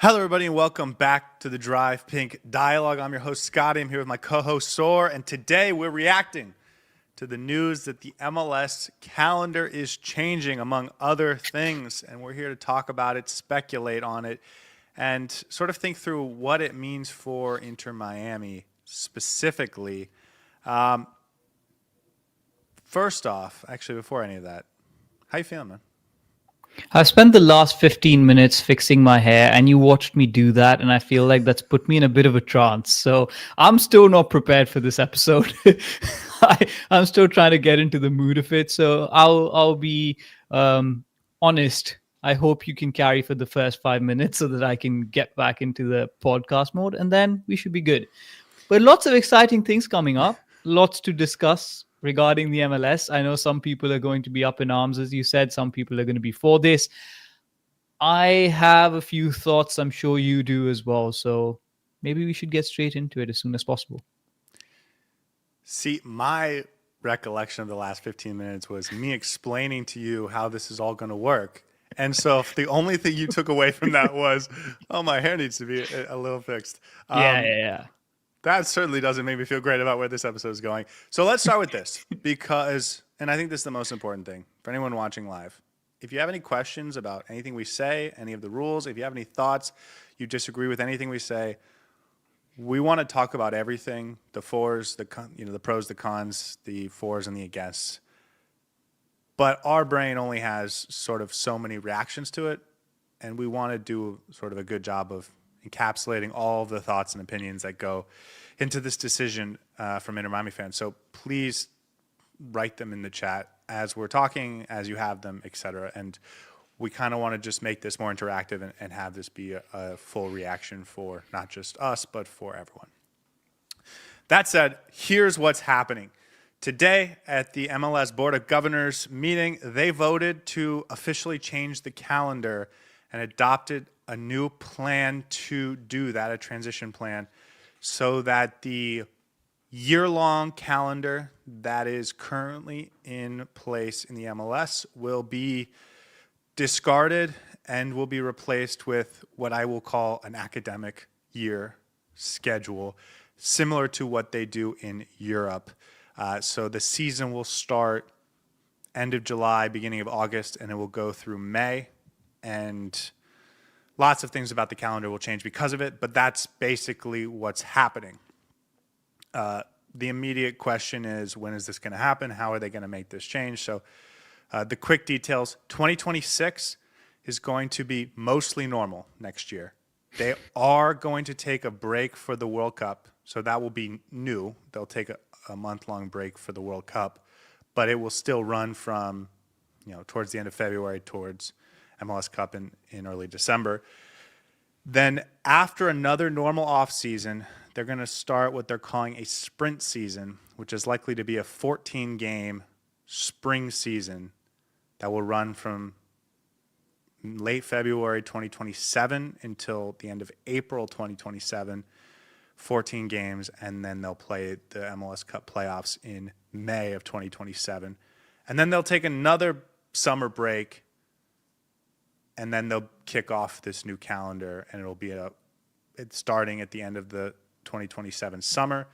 Hello, everybody, and welcome back to the Drive Pink Dialogue. I'm your host, Scotty. I'm here with my co-host, Saur, and today we're reacting to the news that the MLS calendar is changing, among other things, and we're here to talk about it, speculate on it, and sort of think through what it means for Inter Miami specifically. First off, actually, before any of that, how you feeling, man? I've spent the last 15 minutes fixing my hair, and you watched me do that, and I feel like that's put me in a bit of a trance. So I'm still not prepared for this episode. I'm still trying to get into the mood of it. So I'll be honest. I hope you can carry for the first 5 minutes so that I can get back into the podcast mode, and then we should be good. But lots of exciting things coming up, lots to discuss regarding the MLS. I know some people are going to be up in arms, as you said. Some people are going to be for this. I have a few thoughts. I'm sure you do as well. So maybe we should get straight into it as soon as possible. See, my recollection of the last 15 minutes was me explaining to you how this is all going to work. And so if the only thing you took away from that was, oh, my hair needs to be a little fixed. Yeah. That certainly doesn't make me feel great about where this episode is going. So let's start with this because, and I think this is the most important thing for anyone watching live. If you have any questions about anything we say, any of the rules, if you have any thoughts, you disagree with anything we say, we want to talk about everything, the fors, the pros, the cons, the fors and the against. But our brain only has sort of so many reactions to it, and we want to do sort of a good job of encapsulating all of the thoughts and opinions that go into this decision from Inter Miami fans. So please write them in the chat as we're talking, as you have them, etc. And we kind of want to just make this more interactive and have this be a full reaction for not just us, but for everyone. That said, here's what's happening. Today at the MLS Board of Governors meeting, they voted to officially change the calendar and adopted a new plan to do that, a transition plan, so that the year-long calendar that is currently in place in the MLS will be discarded and will be replaced with what I will call an academic year schedule, similar to what they do in Europe. So the season will start end of July, beginning of August, and it will go through May. And lots of things about the calendar will change because of it, but that's basically what's happening. The immediate question is, when is this going to happen? How are they going to make this change? So the quick details, 2026 is going to be mostly normal next year. They are going to take a break for the World Cup, so that will be new. They'll take a month-long break for the World Cup, but it will still run from towards the end of February towards MLS Cup in early December. Then after another normal offseason, they're going to start what they're calling a sprint season, which is likely to be a 14-game spring season that will run from late February 2027 until the end of April 2027, 14 games, and then they'll play the MLS Cup playoffs in May of 2027. And then they'll take another summer break, and then they'll kick off this new calendar, and it'll be it's starting at the end of the 2027 summer,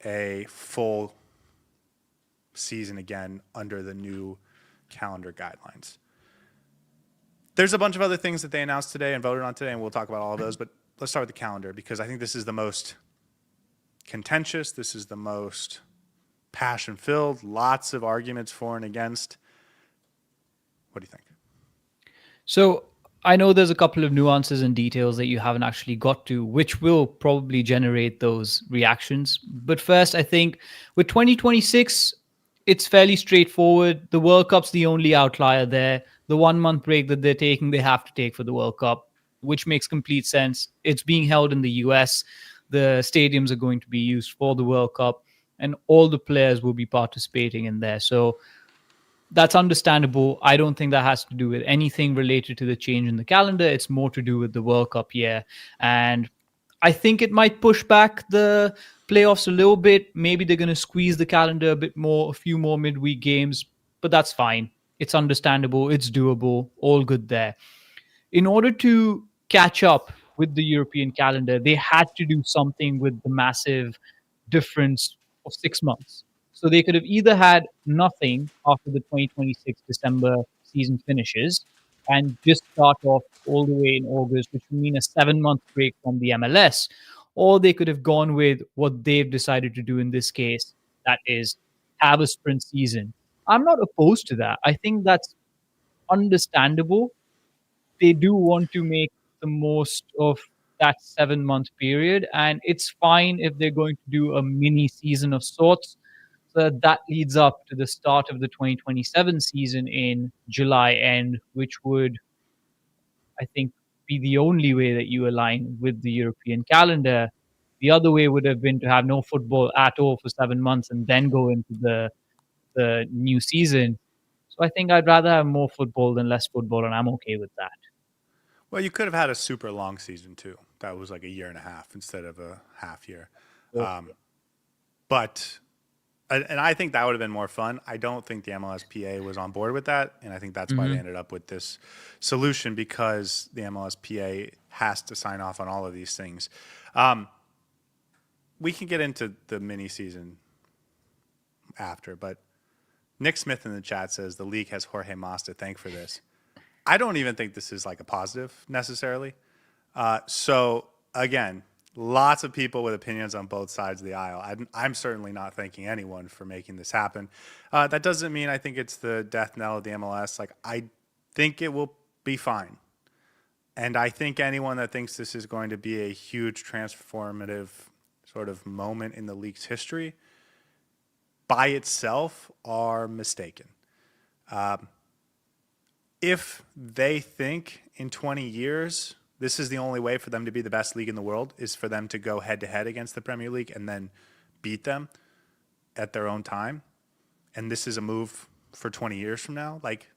a full season again under the new calendar guidelines. There's a bunch of other things that they announced today and voted on today, and we'll talk about all of those, but let's start with the calendar because I think this is the most contentious, this is the most passion-filled, lots of arguments for and against. What do you think? So I know there's a couple of nuances and details that you haven't actually got to, which will probably generate those reactions. But first, I think with 2026, it's fairly straightforward. The World Cup's the only outlier there. The 1 month break that they're taking, they have to take for the World Cup, which makes complete sense. It's being held in the US. The stadiums are going to be used for the World Cup, and all the players will be participating in there. So that's understandable. I don't think that has to do with anything related to the change in the calendar. It's more to do with the World Cup year. And I think it might push back the playoffs a little bit. Maybe they're going to squeeze the calendar a bit more, a few more midweek games, but that's fine. It's understandable. It's doable. All good there. In order to catch up with the European calendar, they had to do something with the massive difference of 6 months. So they could have either had nothing after the 2026 December season finishes and just start off all the way in August, which would mean a 7 month break from the MLS, or they could have gone with what they've decided to do in this case, that is, have a sprint season. I'm not opposed to that. I think that's understandable. They do want to make the most of that 7 month period, and it's fine if they're going to do a mini season of sorts. So that leads up to the start of the 2027 season in July end, which would, I think, be the only way that you align with the European calendar. The other way would have been to have no football at all for 7 months and then go into the new season. So I think I'd rather have more football than less football, and I'm okay with that. Well, you could have had a super long season too. That was like a year and a half instead of a half year. So, But and I think that would have been more fun. I don't think the MLSPA was on board with that, and I think that's why they ended up with this solution, because the MLSPA has to sign off on all of these things. We can get into the mini season after, but Nick Smith in the chat says the league has Jorge Mas to thank for this. I don't even think this is like a positive necessarily. So again, lots of people with opinions on both sides of the aisle. I'm certainly not thanking anyone for making this happen. That doesn't mean I think it's the death knell of the MLS. Like, I think it will be fine. And I think anyone that thinks this is going to be a huge transformative sort of moment in the league's history by itself are mistaken. If they think in 20 years this is the only way for them to be the best league in the world, is for them to go head to head against the Premier League and then beat them at their own time, and this is a move for 20 years from now, like,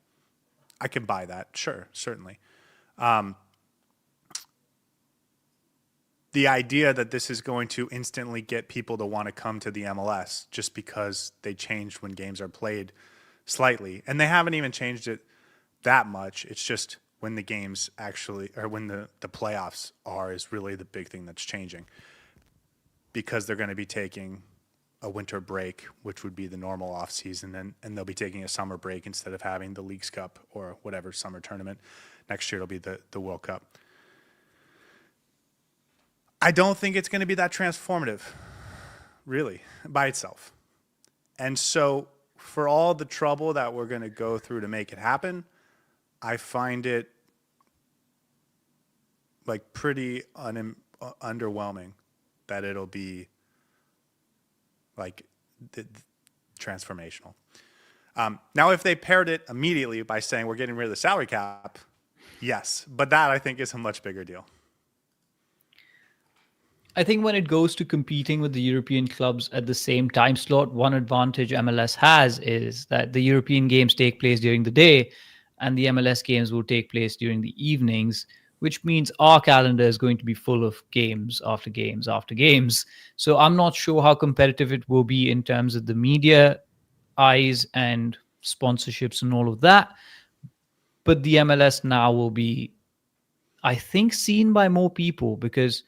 I can buy that. Sure, certainly. The idea that this is going to instantly get people to want to come to the MLS just because they changed when games are played slightly, and they haven't even changed it that much. It's just when the games actually, or when the playoffs are, is really the big thing that's changing, because they're going to be taking a winter break, which would be the normal off season, and they'll be taking a summer break instead of having the Leagues Cup or whatever summer tournament. Next year it'll be the World Cup. I don't think it's going to be that transformative, really, by itself. And so for all the trouble that we're going to go through to make it happen, I find it like pretty underwhelming that it'll be like transformational. Now, if they paired it immediately by saying we're getting rid of the salary cap, yes, but that I think is a much bigger deal. I think when it goes to competing with the European clubs at the same time slot, one advantage MLS has is that the European games take place during the day and the MLS games will take place during the evenings, which means our calendar is going to be full of games after games after games. So I'm not sure how competitive it will be in terms of the media eyes and sponsorships and all of that. But the MLS now will be, I think, seen by more people, because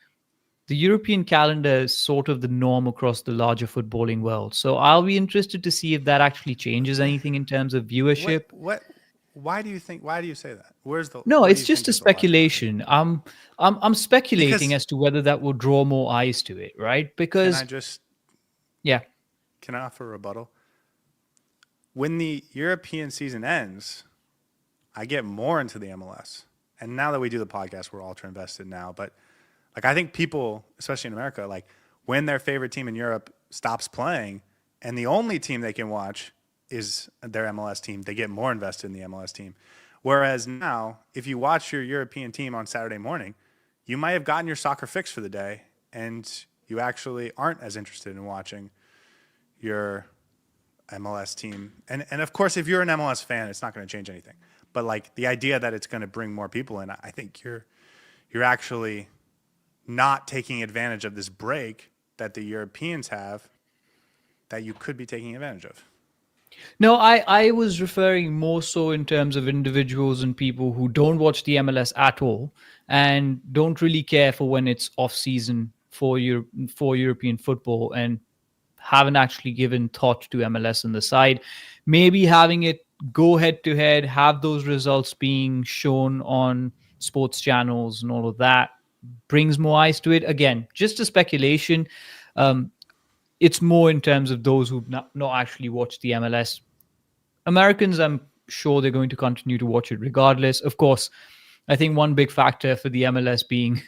the European calendar is sort of the norm across the larger footballing world. So I'll be interested to see if that actually changes anything in terms of viewership. Why do you say that? No, what do it's you just think a is the logic? speculation. I'm speculating Because as to whether that will draw more eyes to it, right? Because yeah, can I offer a rebuttal? When the European season ends, I get more into the MLS. And now that we do the podcast, we're ultra invested now. But like, I think people, especially in America, like, when their favorite team in Europe stops playing and the only team they can watch is their MLS team, they get more invested in the MLS team. Whereas now, if you watch your European team on Saturday morning, you might have gotten your soccer fix for the day and you actually aren't as interested in watching your MLS team. And of course, if you're an MLS fan, it's not going to change anything. But like, the idea that it's going to bring more people in, I think you're actually not taking advantage of this break that the Europeans have that you could be taking advantage of. No, I was referring more so in terms of individuals and people who don't watch the MLS at all and don't really care for when it's off season for European football and haven't actually given thought to MLS on the side. Maybe having it go head to head, have those results being shown on sports channels and all of that brings more eyes to it. Again, just a speculation. Um, it's more in terms of those who've not actually watched the MLS. Americans, I'm sure they're going to continue to watch it regardless. Of course, I think one big factor for the MLS being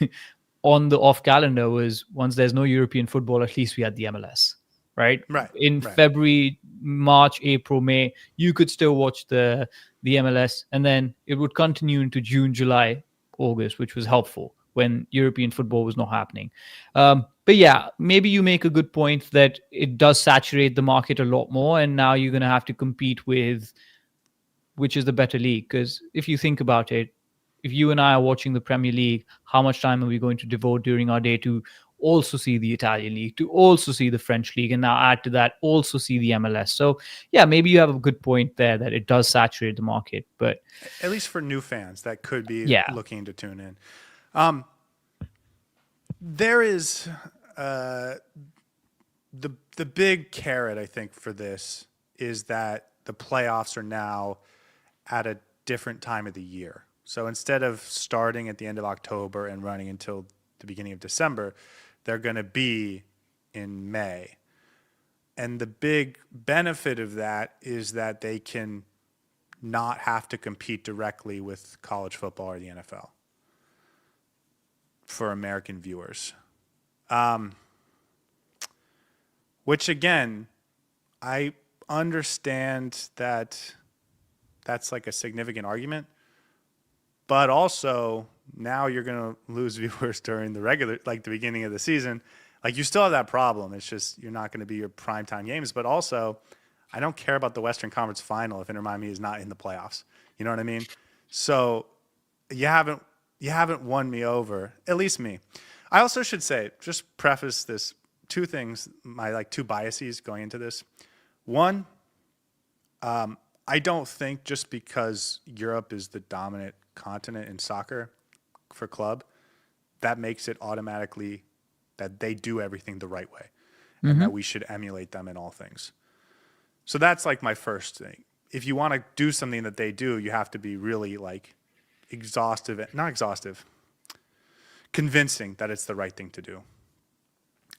on the off calendar was once there's no European football, at least we had the MLS, right? Right. In Right. February, March, April, May, you could still watch the MLS, and then it would continue into June, July, August, which was helpful when European football was not happening. But yeah, maybe you make a good point that it does saturate the market a lot more, and now you're going to have to compete with which is the better league. Because if you think about it, if you and I are watching the Premier League, how much time are we going to devote during our day to also see the Italian league, to also see the French league, and now add to that also see the MLS? So yeah, maybe you have a good point there that it does saturate the market. But At least for new fans that could be yeah, looking to tune in. There is the big carrot, I think, for this is that the playoffs are now at a different time of the year. So instead of starting at the end of October and running until the beginning of December, they're going to be in May. And the big benefit of that is that they can not have to compete directly with college football or the NFL for American viewers. Which again, I understand that that's like a significant argument, but also now you're going to lose viewers during the regular, like the beginning of the season. Like you still have that problem. It's just you're not going to be your primetime games, but also I don't care about the Western Conference Final if Inter Miami is not in the playoffs. You know what I mean? So you haven't won me over, at least me. I also should say, just preface this, two things, my like two biases going into this. One, I don't think just because Europe is the dominant continent in soccer for club, that makes it automatically that they do everything the right way and that we should emulate them in all things. So that's like my first thing. If you want to do something that they do, you have to be really like convincing that it's the right thing to do.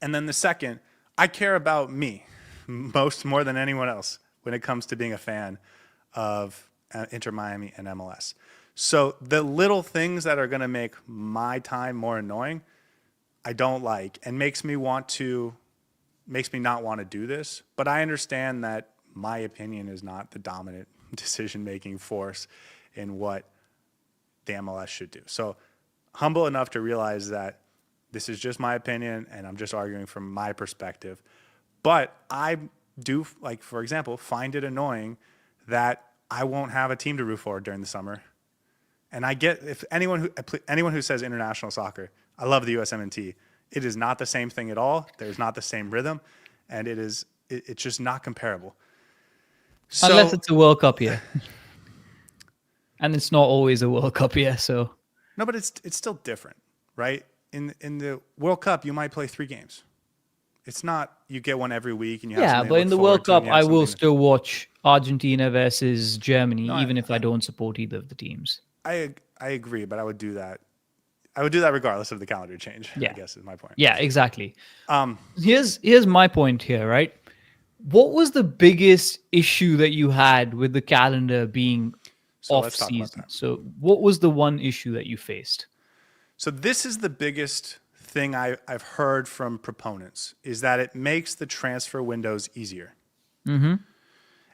And then the second, I care about me more than anyone else when it comes to being a fan of Inter Miami and MLS. So the little things that are going to make my time more annoying, I don't like, and makes me not want to do this. But I understand that my opinion is not the dominant decision-making force in what the MLS should do. So humble enough to realize that this is just my opinion and I'm just arguing from my perspective. But I do, like, for example, find it annoying that I won't have a team to root for during the summer. And I get, if anyone who says international soccer, I love the USMNT. It is not the same thing at all. There's not the same rhythm, and it's just not comparable. So, unless it's a World Cup year, and it's not always a World Cup year. So no, but it's still different, right? In the World Cup, you might play 3 games. It's not you get one every week and you have yeah, something but to in look the World forward to and Cup, you have I will something still watch Argentina versus Germany, No, even if I don't support either of the teams. I agree, but I would do that. I would do that regardless of the calendar change, Yeah. I guess is my point. Yeah, exactly. Here's my point here, right? What was the biggest issue that you had with the calendar being So off let's talk about season? that. So what was the one issue that you faced? So this is the biggest thing I've heard from proponents is that it makes the transfer windows easier. Mm-hmm.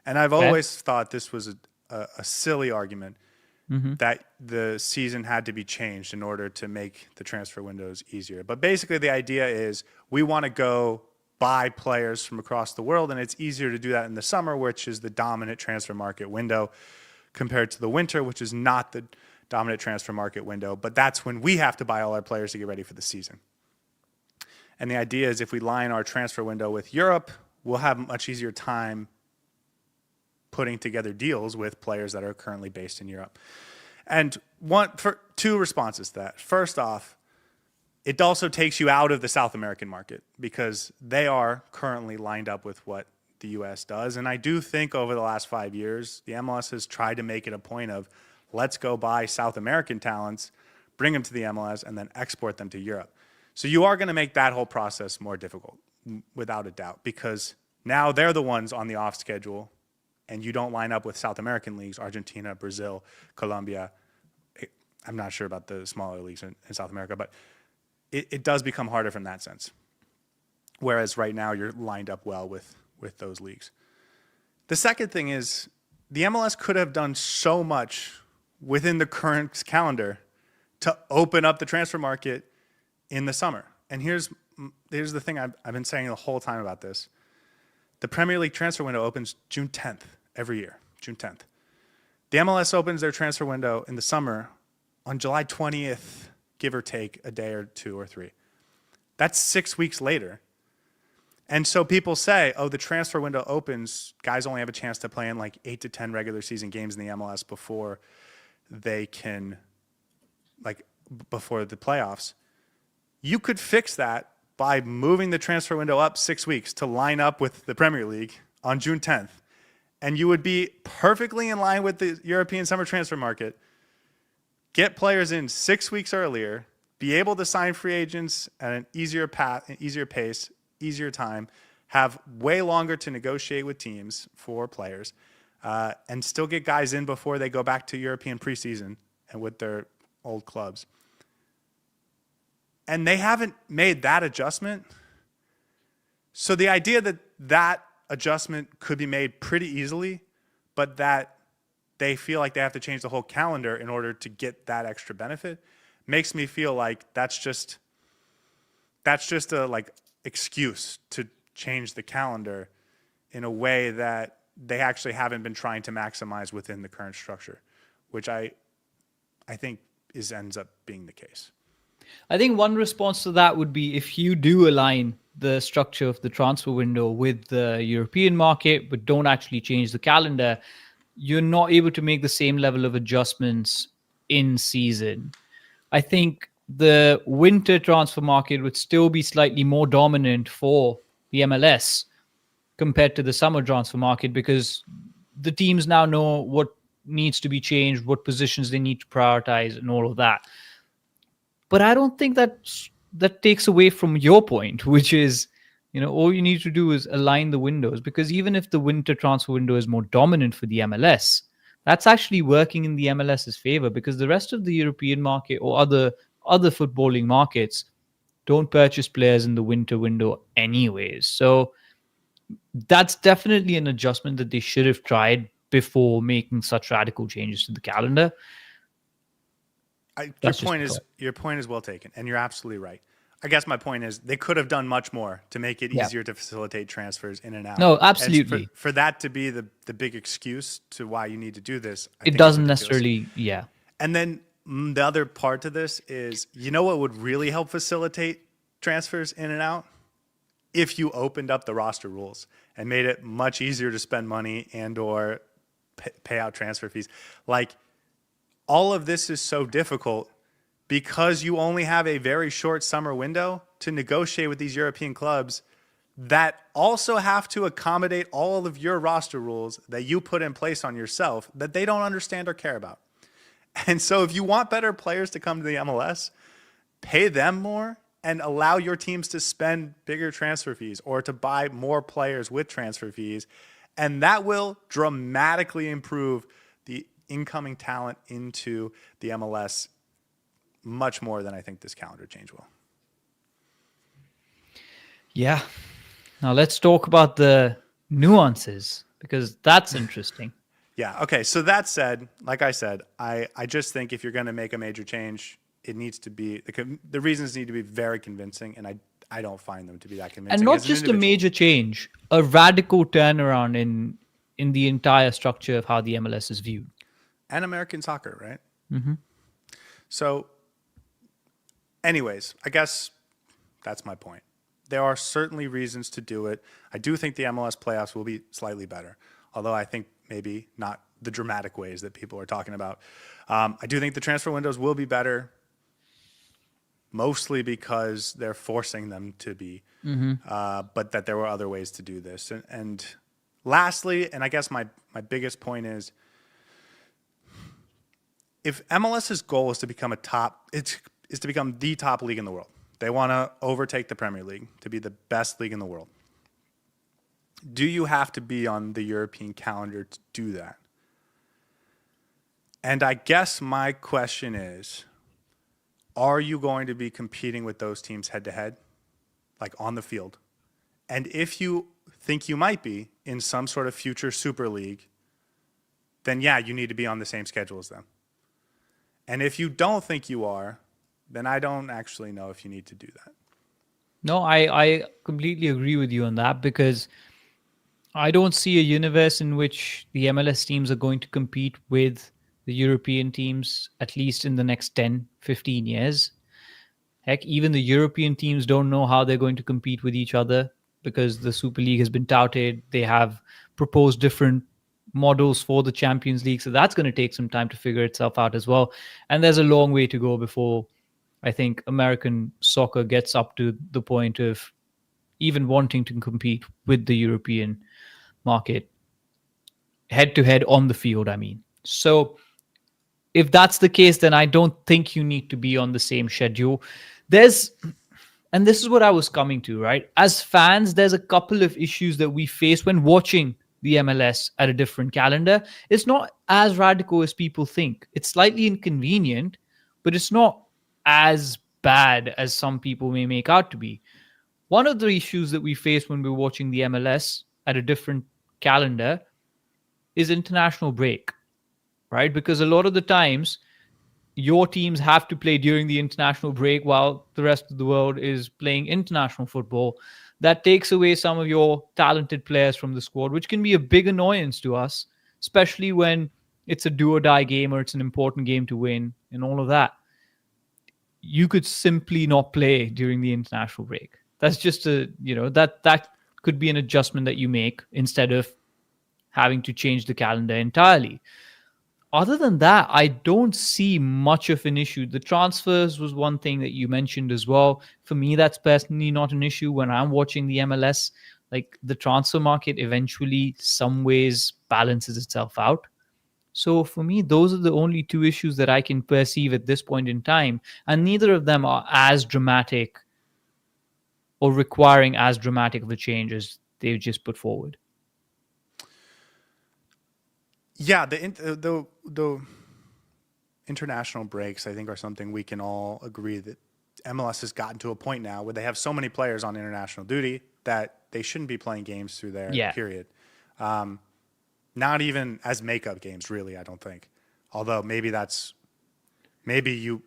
And I've always thought this was a silly argument that the season had to be changed in order to make the transfer windows easier. But basically the idea is we want to go buy players from across the world, and it's easier to do that in the summer, which is the dominant transfer market window, compared to the winter, which is not the dominant transfer market window. But that's when we have to buy all our players to get ready for the season. And the idea is if we line our transfer window with Europe, we'll have a much easier time putting together deals with players that are currently based in Europe. And two responses to that. First off, it also takes you out of the South American market because they are currently lined up with what the U.S. does. And I do think over the last 5 years, the MLS has tried to make it a point of let's go buy South American talents, bring them to the MLS, and then export them to Europe. So you are going to make that whole process more difficult, without a doubt, because now they're the ones on the off schedule, and you don't line up with South American leagues, Argentina, Brazil, Colombia. I'm not sure about the smaller leagues in South America, but it does become harder from that sense. Whereas right now you're lined up well with those leagues. The second thing is the MLS could have done so much within the current calendar to open up the transfer market in the summer. And here's the thing I've been saying the whole time about this. The Premier League transfer window opens June 10th every year, June 10th. The MLS opens their transfer window in the summer on July 20th, give or take a day or two or three. That's 6 weeks later. And so people say, oh, the transfer window opens, guys only have a chance to play in like 8 to 10 regular season games in the MLS before they can, before the playoffs. You could fix that by moving the transfer window up 6 weeks to line up with the Premier League on June 10th. And you would be perfectly in line with the European summer transfer market. Get players in 6 weeks earlier, be able to sign free agents at an easier path, an easier pace, easier time, have way longer to negotiate with teams for players, and still get guys in before they go back to European preseason and with their old clubs. And they haven't made that adjustment. So the idea that that adjustment could be made pretty easily, but that they feel like they have to change the whole calendar in order to get that extra benefit, makes me feel like that's just a excuse to change the calendar in a way that they actually haven't been trying to maximize within the current structure, which I think ends up being the case. I think one response to that would be if you do align the structure of the transfer window with the European market, but don't actually change the calendar, you're not able to make the same level of adjustments in season. I think the winter transfer market would still be slightly more dominant for the MLS compared to the summer transfer market because the teams now know what needs to be changed, what positions they need to prioritize, and all of that. But I don't think that takes away from your point, which is, all you need to do is align the windows, because even if the winter transfer window is more dominant for the MLS, that's actually working in the MLS's favor because the rest of the European market or other footballing markets don't purchase players in the winter window anyways. So that's definitely an adjustment that they should have tried before making such radical changes to the calendar. Your point is well taken, and you're absolutely right. I guess my point is they could have done much more to make it easier to facilitate transfers in and out. No, absolutely. For that to be the big excuse to why you need to do this, it doesn't necessarily, yeah. And then the other part to this is, what would really help facilitate transfers in and out? If you opened up the roster rules and made it much easier to spend money and or pay out transfer fees. All of this is so difficult because you only have a very short summer window to negotiate with these European clubs that also have to accommodate all of your roster rules that you put in place on yourself that they don't understand or care about. And so if you want better players to come to the MLS, pay them more and allow your teams to spend bigger transfer fees or to buy more players with transfer fees. And that will dramatically improve the incoming talent into the MLS much more than I think this calendar change will. Yeah. Now let's talk about the nuances because that's interesting. Yeah. Okay. So that said, like I said, I just think if you're going to make a major change, it needs to be the reasons need to be very convincing, and I don't find them to be that convincing. And not just a major change, a radical turnaround in the entire structure of how the MLS is viewed. And American soccer, right? Mm-hmm. So, anyways, I guess that's my point. There are certainly reasons to do it. I do think the MLS playoffs will be slightly better. Although I think maybe not the dramatic ways that people are talking about. I do think the transfer windows will be better, mostly because they're forcing them to be, but that there were other ways to do this. And lastly, and I guess my biggest point is, if MLS's goal is to become is to become the top league in the world, they want to overtake the Premier League to be the best league in the world. Do you have to be on the European calendar to do that? And I guess my question is, are you going to be competing with those teams head to head, like on the field? And if you think you might be in some sort of future Super League, then yeah, you need to be on the same schedule as them. And if you don't think you are, then I don't actually know if you need to do that. No, I completely agree with you on that, because I don't see a universe in which the MLS teams are going to compete with the European teams, at least in the next 10, 15 years. Heck, even the European teams don't know how they're going to compete with each other, because the Super League has been touted. They have proposed different models for the Champions League. So that's going to take some time to figure itself out as well. And there's a long way to go before I think American soccer gets up to the point of even wanting to compete with the European market head to head on the field, I mean. So if that's the case, then I don't think you need to be on the same schedule. And this is what I was coming to, right? As fans, there's a couple of issues that we face when watching the MLS at a different calendar. It's not as radical as people think. It's slightly inconvenient, but it's not as bad as some people may make out to be. One of the issues that we face when we're watching the MLS at a different calendar is international break, right? Because a lot of the times your teams have to play during the international break while the rest of the world is playing international football. That takes away some of your talented players from the squad, which can be a big annoyance to us, especially when it's a do or die game or it's an important game to win and all of that. You could simply not play during the international break. That's just that could be an adjustment that you make instead of having to change the calendar entirely. Other than that, I don't see much of an issue. The transfers was one thing that you mentioned as well. For me, that's personally not an issue when I'm watching the MLS. Like, the transfer market eventually, some ways, balances itself out. So for me, those are the only two issues that I can perceive at this point in time. And neither of them are as dramatic or requiring as dramatic of a change as they've just put forward. Yeah, the international breaks, I think, are something we can all agree that MLS has gotten to a point now where they have so many players on international duty that they shouldn't be playing games through there, period. Not even as makeup games, really, I don't think. Although maybe you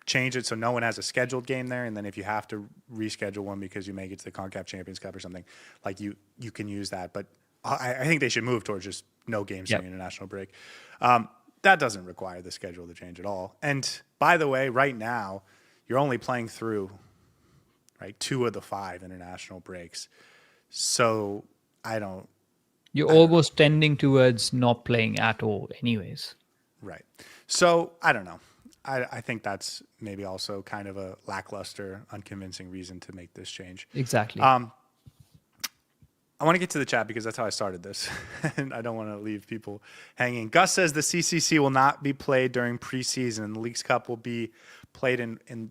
change it so no one has a scheduled game there, and then if you have to reschedule one because you make it to the CONCACAF Champions Cup or something, like you can use that. But I think they should move towards just no games during international break. That doesn't require the schedule to change at all. And by the way, right now, you're only playing through 2 of the 5 international breaks. So You're almost tending towards not playing at all anyways. Right. So I don't know. I think that's maybe also kind of a lackluster, unconvincing reason to make this change. Exactly. I want to get to the chat because that's how I started this, and I don't want to leave people hanging. Gus says the CCC will not be played during preseason. The Leagues Cup will be played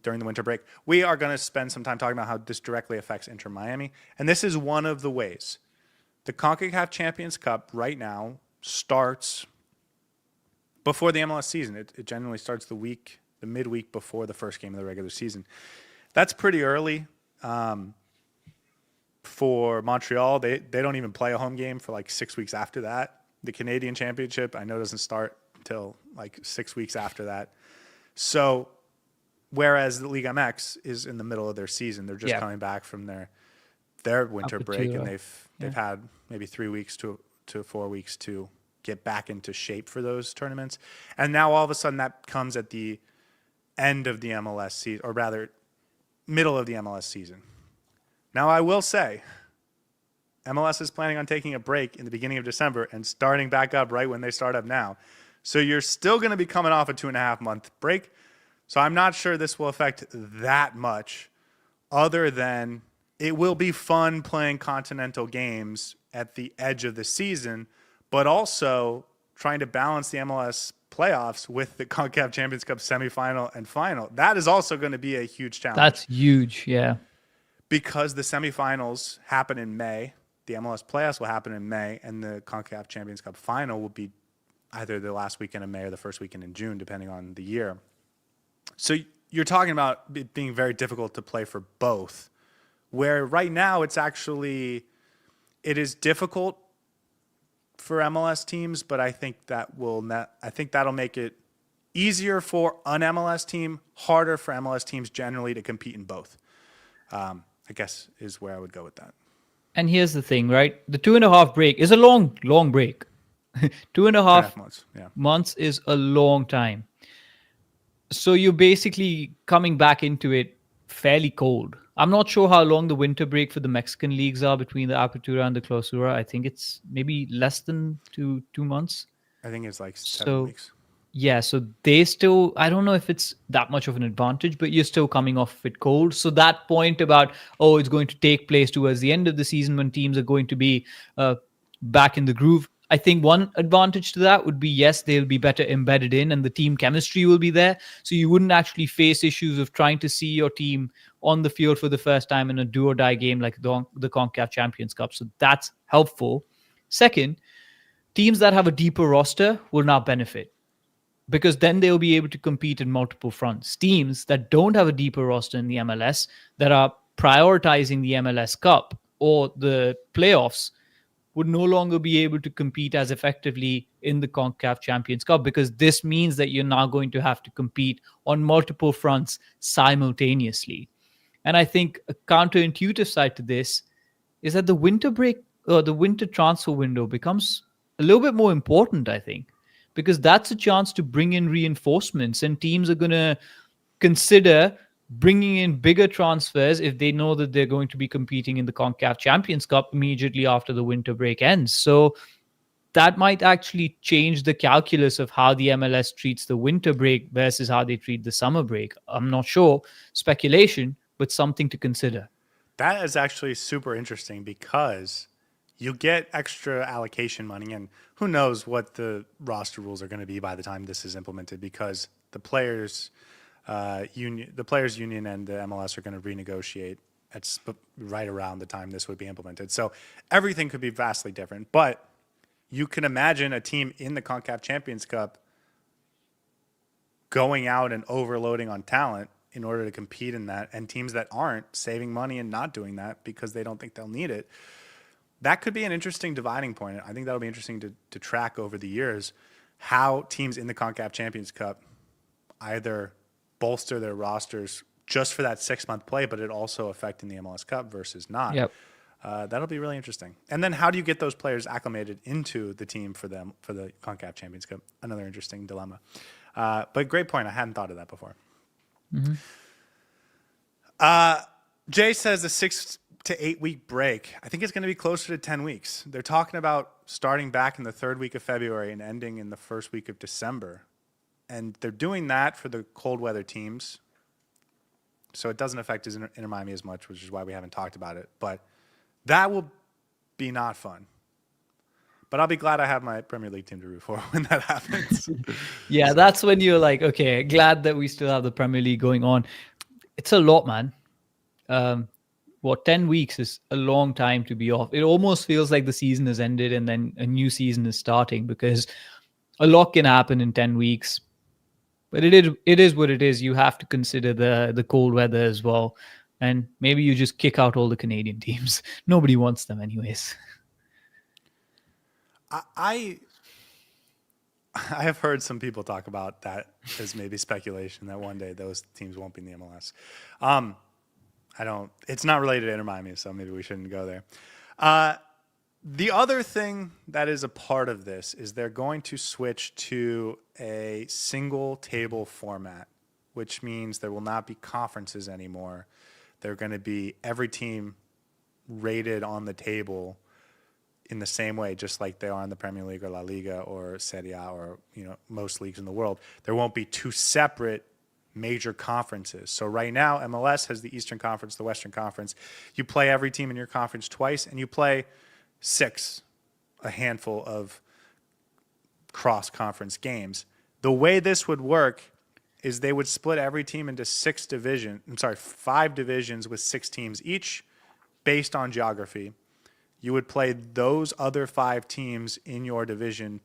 during the winter break. We are going to spend some time talking about how this directly affects Inter Miami, and this is one of the ways. The CONCACAF Champions Cup right now starts before the MLS season. It generally starts the midweek before the first game of the regular season. That's pretty early. For Montreal, they don't even play a home game for like 6 weeks after that. The Canadian Championship, I know, doesn't start until like 6 weeks after that. So, whereas the Ligue MX is in the middle of their season, they're just coming back from their winter break, and they've had maybe 3 weeks to 4 weeks to get back into shape for those tournaments. And now all of a sudden that comes at the end of the MLS season, or rather middle of the MLS season. Now, I will say, MLS is planning on taking a break in the beginning of December and starting back up right when they start up now. So you're still going to be coming off a 2.5 month break. So I'm not sure this will affect that much, other than it will be fun playing continental games at the edge of the season, but also trying to balance the MLS playoffs with the CONCACAF Champions Cup semifinal and final. That is also going to be a huge challenge. That's huge, yeah. Because the semifinals happen in May, the MLS playoffs will happen in May, and the CONCACAF Champions Cup final will be either the last weekend in May or the first weekend in June, depending on the year. So you're talking about it being very difficult to play for both, where right now it is difficult for MLS teams, but I think that'll make it easier for an MLS team, harder for MLS teams generally to compete in both. I guess is where I would go with that. And here's the thing, right? The 2.5 break is a long, long break. 2.5 months. Yeah. months is a long time. So you're basically coming back into it fairly cold. I'm not sure how long the winter break for the Mexican leagues are between the Apertura and the Clausura. I think it's maybe less than two months. I think it's like 7 weeks. Yeah, so they still, I don't know if it's that much of an advantage, but you're still coming off it cold. So that point about, oh, it's going to take place towards the end of the season when teams are going to be back in the groove. I think one advantage to that would be, yes, they'll be better embedded in and the team chemistry will be there. So you wouldn't actually face issues of trying to see your team on the field for the first time in a do or die game like the CONCACAF Champions Cup. So that's helpful. Second, teams that have a deeper roster will not benefit, because then they'll be able to compete in multiple fronts. Teams that don't have a deeper roster in the MLS, that are prioritizing the MLS Cup or the playoffs, would no longer be able to compete as effectively in the CONCACAF Champions Cup, because this means that you're now going to have to compete on multiple fronts simultaneously. And I think a counterintuitive side to this is that the winter break or the winter transfer window becomes a little bit more important, I think, because that's a chance to bring in reinforcements, and teams are going to consider bringing in bigger transfers if they know that they're going to be competing in the CONCACAF Champions Cup immediately after the winter break ends. So that might actually change the calculus of how the MLS treats the winter break versus how they treat the summer break. I'm not sure, speculation, but something to consider. That is actually super interesting because you get extra allocation money, and who knows what the roster rules are going to be by the time this is implemented, because the players union and the MLS are going to renegotiate right around the time this would be implemented. So everything could be vastly different, but you can imagine a team in the CONCACAF Champions Cup going out and overloading on talent in order to compete in that, and teams that aren't saving money and not doing that because they don't think they'll need it. That could be an interesting dividing point. I think that'll be interesting to track over the years, how teams in the CONCACAF Champions Cup either bolster their rosters just for that 6-month play, but it also affecting the MLS Cup versus not. Yep. That'll be really interesting. And then how do you get those players acclimated into the team for the CONCACAF Champions Cup? Another interesting dilemma. But great point. I hadn't thought of that before. Mm-hmm. Jay says a 6 to 8 week break. I think it's going to be closer to 10 weeks. They're talking about starting back in the 3rd week of February and ending in the 1st week of December. And they're doing that for the cold weather teams. So it doesn't affect Inter Miami as much, which is why we haven't talked about it. But that will be not fun. But I'll be glad I have my Premier League team to root for when that happens. Yeah, that's when you're like, okay, glad that we still have the Premier League going on. It's a lot, man. 10 weeks is a long time to be off. It almost feels like the season has ended and then a new season is starting, because a lot can happen in 10 weeks. But it is what it is. You have to consider the cold weather as well. And maybe you just kick out all the Canadian teams. Nobody wants them anyways. I have heard some people talk about that as maybe speculation that one day those teams won't be in the MLS. It's not related to Inter Miami, so maybe we shouldn't go there. The other thing that is a part of this is they're going to switch to a single table format, which means there will not be conferences anymore. They're going to be every team rated on the table in the same way, just like they are in the Premier League or La Liga or Serie A or most leagues in the world. There won't be two separate major conferences. So right now, MLS has the Eastern Conference, the Western Conference. You play every team in your conference twice, and you play six, a handful of cross-conference games. The way this would work is they would split every team into 5 divisions with 6 teams each based on geography. You would play those other 5 teams in your division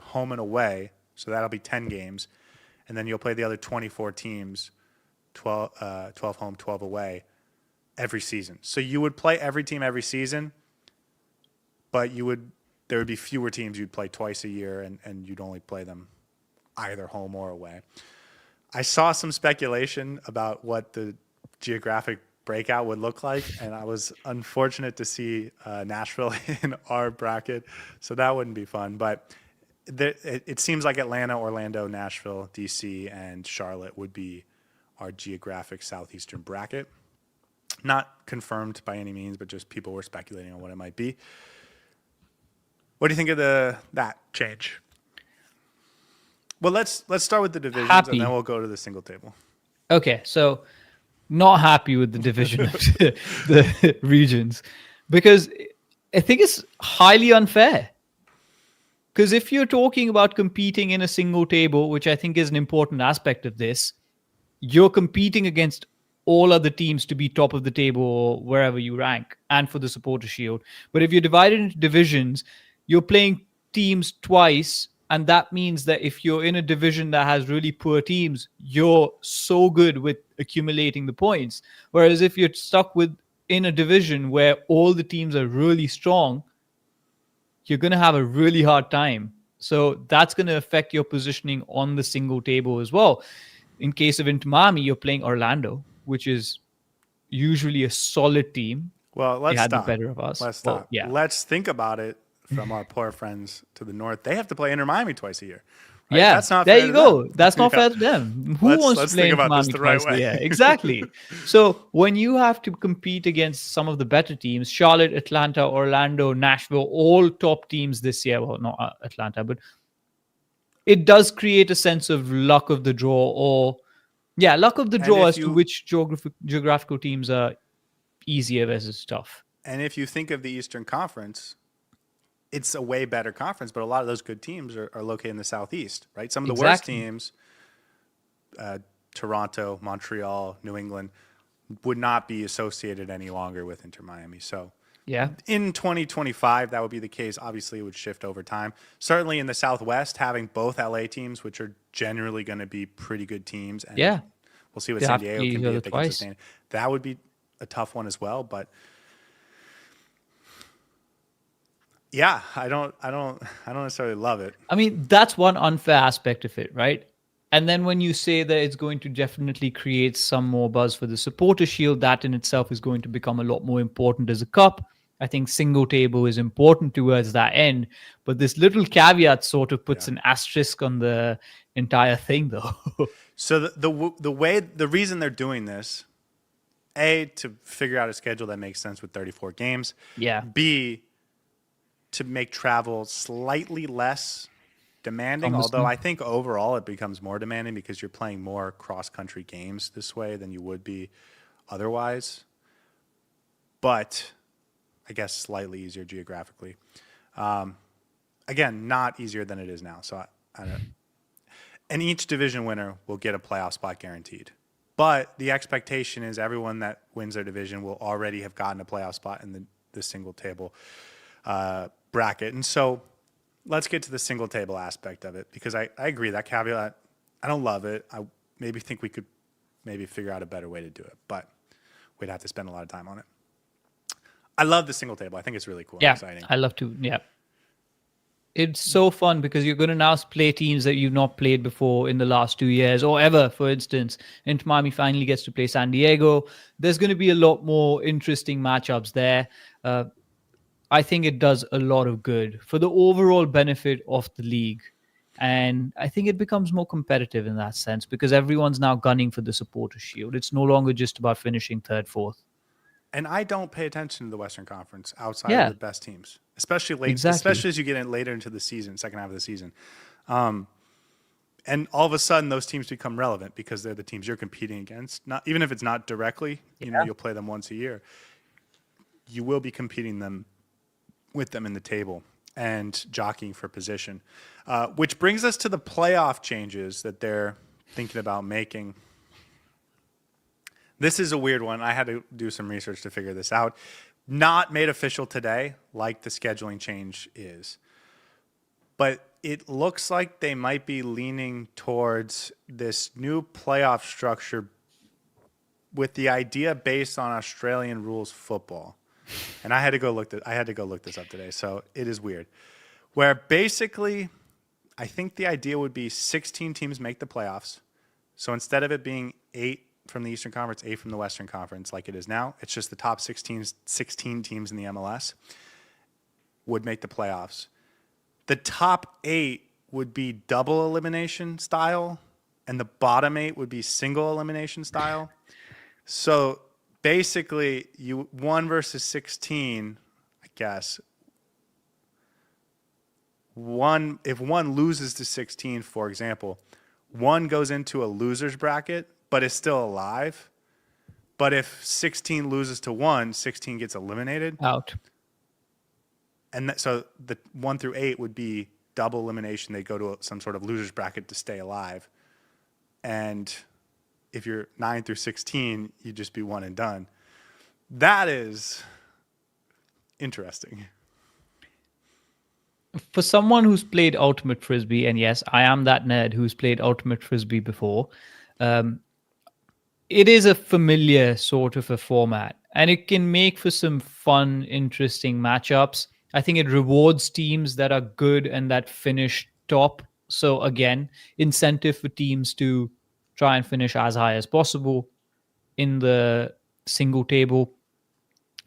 home and away, so that'll be 10 games. And then you'll play the other 24 teams, 12 home, 12 away, every season. So you would play every team every season, but there would be fewer teams you'd play twice a year, and you'd only play them either home or away. I saw some speculation about what the geographic breakout would look like, and I was unfortunate to see Nashville in our bracket, so that wouldn't be fun. But it seems like Atlanta, Orlando, Nashville, DC, and Charlotte would be our geographic southeastern bracket. Not confirmed by any means, but just people were speculating on what it might be. What do you think of that change? Well, let's start with the divisions, and then we'll go to the single table. Okay, so not happy with the division of the regions, because I think it's highly unfair. Because if you're talking about competing in a single table, which I think is an important aspect of this, you're competing against all other teams to be top of the table or wherever you rank, and for the supporter shield. But if you're divided into divisions, you're playing teams twice, and that means that if you're in a division that has really poor teams, you're so good with accumulating the points. Whereas if you're stuck in a division where all the teams are really strong, you're going to have a really hard time. So that's going to affect your positioning on the single table as well. In case of Inter Miami, you're playing Orlando, which is usually a solid team. Well, let's stop. The better of us. Let's stop. Yeah. Let's think about it from our poor friends to the north. They have to play Inter Miami twice a year. Right? Yeah, that's not there fair you to go. them. That's not fair to them. Who wants to play Inter Miami twice a year? Exactly. So when you have to compete against some of the better teams, Charlotte, Atlanta, Orlando, Nashville, all top teams this year. Well, not Atlanta, but it does create a sense of luck of the draw, luck of the draw as to which geographical teams are easier versus tough. And if you think of the Eastern Conference, it's a way better conference, but a lot of those good teams are located in the Southeast, right? Some of the worst teams, Toronto, Montreal, New England, would not be associated any longer with Inter Miami. So in 2025, that would be the case. Obviously, it would shift over time. Certainly in the Southwest, having both LA teams, which are generally going to be pretty good teams, and we'll see what San Diego can be if they can sustain it. That would be a tough one as well, but yeah, I don't necessarily love it. I mean, that's one unfair aspect of it, right? And then when you say that it's going to definitely create some more buzz for the supporter shield, that in itself is going to become a lot more important as a cup. I think single table is important towards that end, but this little caveat sort of puts an asterisk on the entire thing, though. So the reason they're doing this, A, to figure out a schedule that makes sense with 34 games. Yeah. B, to make travel slightly less demanding, although I think overall it becomes more demanding because you're playing more cross-country games this way than you would be otherwise. But I guess slightly easier geographically. Again, not easier than it is now. So I don't. And each division winner will get a playoff spot guaranteed. But the expectation is everyone that wins their division will already have gotten a playoff spot in the single table bracket. And so let's get to the single table aspect of it, because I agree, that caveat, I don't love it. I maybe think we could maybe figure out a better way to do it, but we'd have to spend a lot of time on it. I love the single table. I think it's really cool and exciting. I love to, It's so fun because you're going to now play teams that you've not played before in the last 2 years or ever. For instance, Inter Miami finally gets to play San Diego. There's going to be a lot more interesting matchups there. I think it does a lot of good for the overall benefit of the league. And I think it becomes more competitive in that sense because everyone's now gunning for the supporter shield. It's no longer just about finishing third, fourth. And I don't pay attention to the Western Conference outside of Yeah, the best teams, especially late, exactly. especially as you get in later into the season, second half of the season. And all of a sudden, those teams become relevant because they're the teams you're competing against. Not even if it's not directly, you'll play them once a year. You will be competing with them in the table and jockeying for position, which brings us to the playoff changes that they're thinking about making. This is a weird one. I had to do some research to figure this out. Not made official today, like the scheduling change is. But it looks like they might be leaning towards this new playoff structure with the idea based on Australian rules football. And I had to go look this up today, so it is weird. Where basically, I think the idea would be 16 teams make the playoffs. So instead of it being 8 from the Eastern Conference, 8 from the Western Conference like it is now, it's just the top 16 teams in the MLS would make the playoffs. The top 8 would be double elimination style, and the bottom 8 would be single elimination style. So basically, you 1 versus 16, I guess. If one loses to 16, for example, one goes into a loser's bracket, but is still alive. But if 16 loses to 1, 16 gets eliminated. Out. And so the 1 through 8 would be double elimination. They go to some sort of loser's bracket to stay alive. And if you're 9 through 16, you'd just be one and done. That is interesting. For someone who's played Ultimate Frisbee, and yes, I am that nerd who's played Ultimate Frisbee before, it is a familiar sort of a format, and it can make for some fun, interesting matchups. I think it rewards teams that are good and that finish top. So again, incentive for teams to try and finish as high as possible in the single table.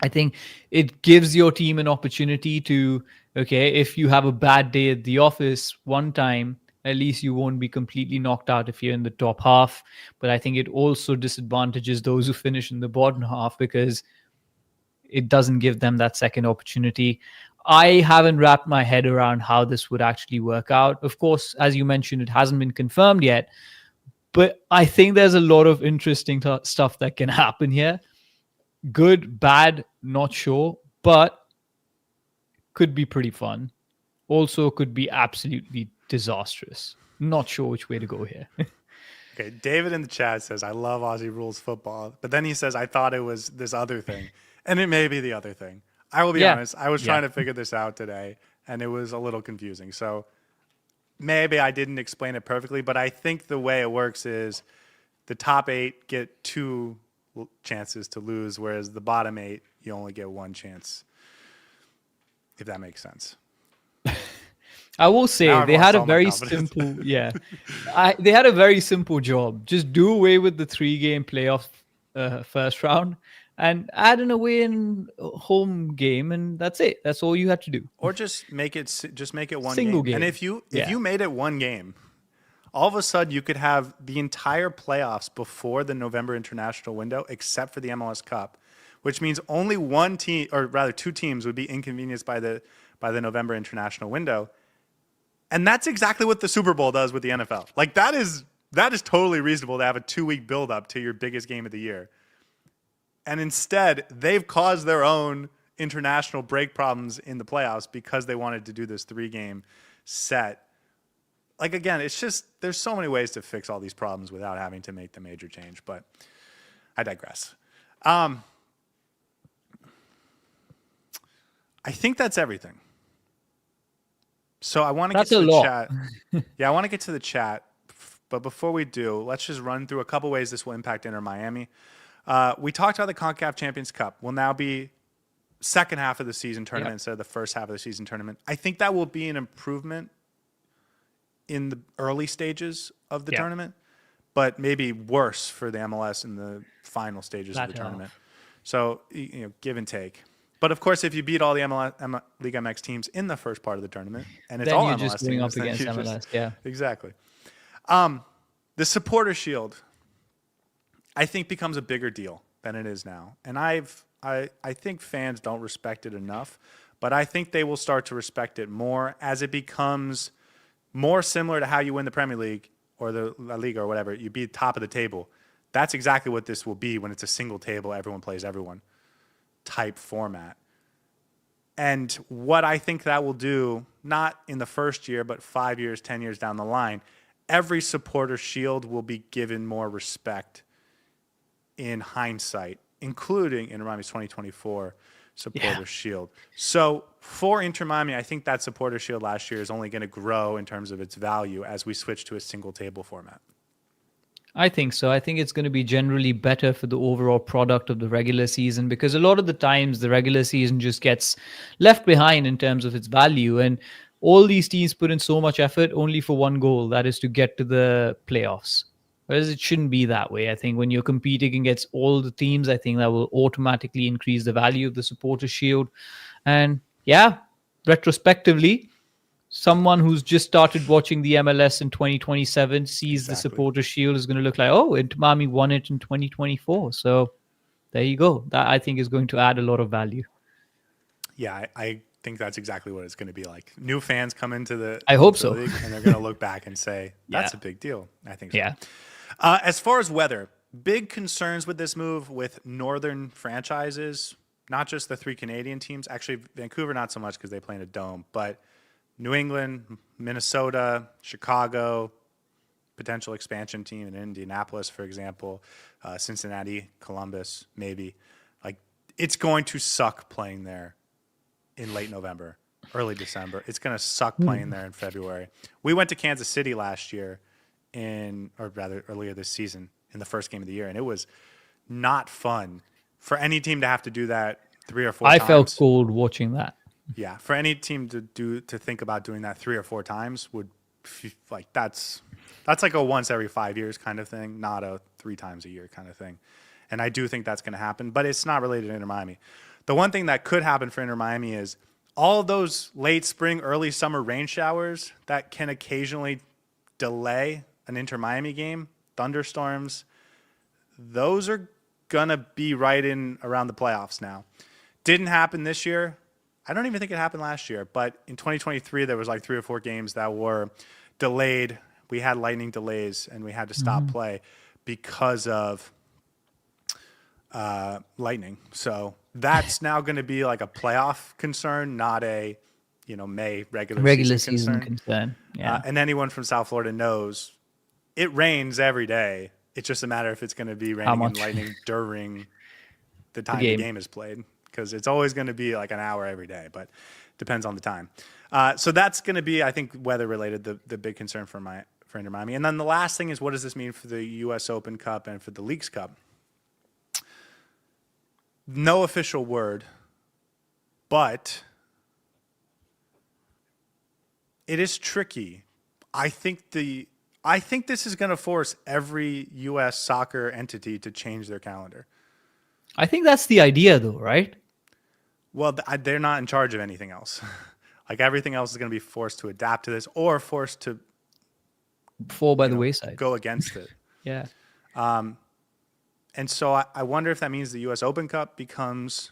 I think it gives your team an opportunity to, okay, if you have a bad day at the office one time, at least you won't be completely knocked out if you're in the top half. But I think it also disadvantages those who finish in the bottom half because it doesn't give them that second opportunity. I haven't wrapped my head around how this would actually work out. Of course, as you mentioned, it hasn't been confirmed yet. But I think there's a lot of interesting stuff that can happen here. Good, bad, not sure, but could be pretty fun. Also could be absolutely disastrous. Not sure which way to go here. Okay, David in the chat says, I love Aussie rules football. But then he says, I thought it was this other thing. And it may be the other thing. I will be honest. I was trying to figure this out today, and it was a little confusing. So maybe I didn't explain it perfectly, but I think the way it works is the top 8 get 2 chances to lose, whereas the bottom 8, you only get 1 chance, if that makes sense. I will say they had a very simple, they had a very simple job. Just do away with the 3-game playoff first round and add an away and home game, and that's it. That's all you had to do. Or just make it one Single game. And if you made it 1 game, all of a sudden you could have the entire playoffs before the November international window, except for the MLS Cup, which means only 1 team, or rather 2 teams, would be inconvenienced by the November international window. And that's exactly what the Super Bowl does with the NFL. Like that is totally reasonable to have a 2-week buildup to your biggest game of the year. And instead, they've caused their own international break problems in the playoffs because they wanted to do this 3-game set. Like, again, it's just, there's so many ways to fix all these problems without having to make the major change, but I digress. I think that's everything. So I want to get to the chat. Yeah, I want to get to the chat. But before we do, let's just run through a couple ways this will impact Inter Miami. We talked about the CONCACAF Champions Cup will now be second half of the season tournament instead of the first half of the season tournament. I think that will be an improvement in the early stages of the tournament, but maybe worse for the MLS in the final stages of the tournament. So, give and take. But of course, if you beat all the League MX teams in the first part of the tournament, and it's then all you're MLS just going teams, up against MLS. Exactly. The Supporter Shield, I think, becomes a bigger deal than it is now. And I've I think fans don't respect it enough, but I think they will start to respect it more as it becomes more similar to how you win the Premier League or the La Liga or whatever. You be top of the table. That's exactly what this will be when it's a single table, everyone plays everyone type format. And what I think that will do, not in the first year, but 5 years, 10 years down the line, every supporter shield will be given more respect in hindsight, including in Miami's 2024 supporter shield. So for Inter Miami, I think that supporter shield last year is only going to grow in terms of its value as we switch to a single table format. I think so. I think it's going to be generally better for the overall product of the regular season, because a lot of the times the regular season just gets left behind in terms of its value. And all these teams put in so much effort only for one goal, that is to get to the playoffs. Whereas it shouldn't be that way. I think when you're competing against all the teams, I think that will automatically increase the value of the supporter shield. And yeah, retrospectively, someone who's just started watching the MLS in 2027 sees the supporter shield is going to look like, oh, Inter Miami won it in 2024. So there you go. That I think is going to add a lot of value. Yeah, I think that's exactly what it's going to be like. New fans come into the I hope so. league and they're going to look back and say, that's a big deal. I think so. Yeah. As far as weather, big concerns with this move with northern franchises, not just the 3 Canadian teams. Actually, Vancouver, not so much because they play in a dome, but New England, Minnesota, Chicago, potential expansion team in Indianapolis, for example, Cincinnati, Columbus, maybe. Like, it's going to suck playing there in late November, early December. It's going to suck playing there in February. We went to Kansas City last year earlier this season in the first game of the year, and it was not fun for any team to have to do that 3 or 4 times. I felt cold watching that. Yeah, for any team to think about doing that 3 or 4 times would like that's like a once every 5 years kind of thing, not a 3 times a year kind of thing. And I do think that's going to happen, but it's not related to Inter Miami. The one thing that could happen for Inter Miami is all of those late spring, early summer rain showers that can occasionally delay an Inter Miami game, thunderstorms. Those are gonna be right in around the playoffs now. Didn't happen this year. I don't even think it happened last year, but in 2023, there was like 3 or 4 games that were delayed. We had lightning delays and we had to stop play because of lightning. So that's now going to be like a playoff concern, not a, May regular season concern. Yeah. And anyone from South Florida knows it rains every day. It's just a matter if it's going to be raining and lightning during the time the game is played. Because it's always going to be like an hour every day, but depends on the time. So that's going to be, I think, weather related, the big concern for Inter Miami. And then the last thing is, what does this mean for the U.S. Open Cup and for the Leagues Cup? No official word, but it is tricky. I think this is going to force every U.S. soccer entity to change their calendar. I think that's the idea, though, right? Well, they're not in charge of anything else. Like everything else is going to be forced to adapt to this or forced to fall by the wayside, go against it. Yeah. And so I wonder if that means the U.S. Open Cup becomes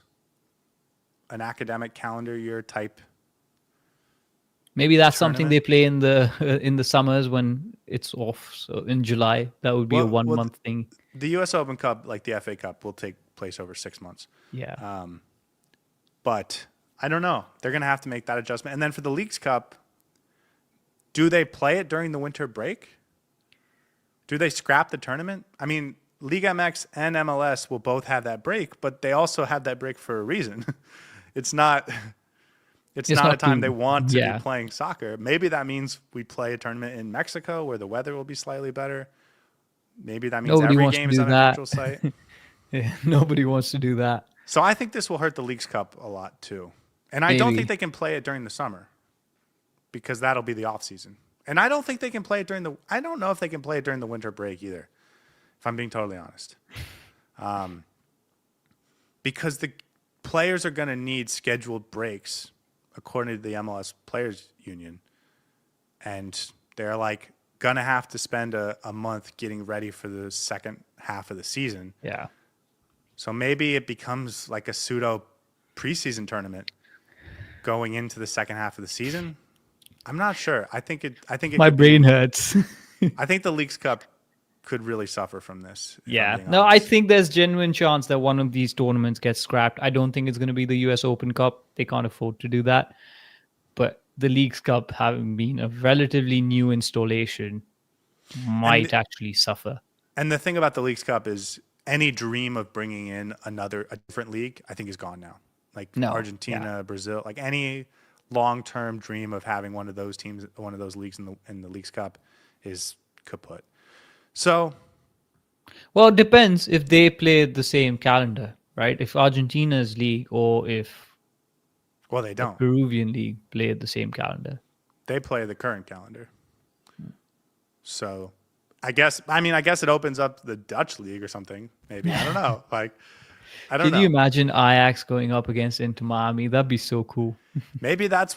an academic calendar year type. Maybe that's something they play in the summers when it's off. So in July, that would be a 1 month thing. The U.S. Open Cup, like the FA Cup, will take place over 6 months. Yeah. But I don't know. They're going to have to make that adjustment. And then for the Leagues Cup, do they play it during the winter break? Do they scrap the tournament? I mean, Liga MX and MLS will both have that break, but they also have that break for a reason. It's not a time they want to be playing soccer. Maybe that means we play a tournament in Mexico where the weather will be slightly better. Maybe that means every game is on a neutral site. Yeah, nobody wants to do that. So I think this will hurt the Leagues Cup a lot too. And I don't think they can play it during the summer because that'll be the off season. And I don't think they can play it I don't know if they can play it during the winter break either, if I'm being totally honest. Because the players are going to need scheduled breaks according to the MLS Players Union. And they're like going to have to spend a month getting ready for the second half of the season. Yeah. So maybe it becomes like a pseudo preseason tournament going into the second half of the season. I'm not sure. I think it My could be. brain hurts. I think the Leagues Cup could really suffer from this. If I'm Yeah. being No, I honest. think there's genuine chance that one of these tournaments gets scrapped. I don't think it's going to be the US Open Cup. They can't afford to do that. But the Leagues Cup, having been a relatively new installation, And might actually suffer. and the thing about the Leagues Cup is any dream of bringing in a different league, I think is gone now. Like No. Yeah. Argentina, Brazil, like any long-term dream of having one of those teams, one of those leagues in the Leagues Cup is kaput. So, Well, it depends if they play the same calendar, right? If Argentina's league or if well, they the don't. Peruvian league play the same calendar. They play the current calendar. So, I guess it opens up the Dutch league or something. Maybe I don't know. Like, I don't Can know. you imagine Ajax going up against Inter Miami? That'd be so cool. Maybe that's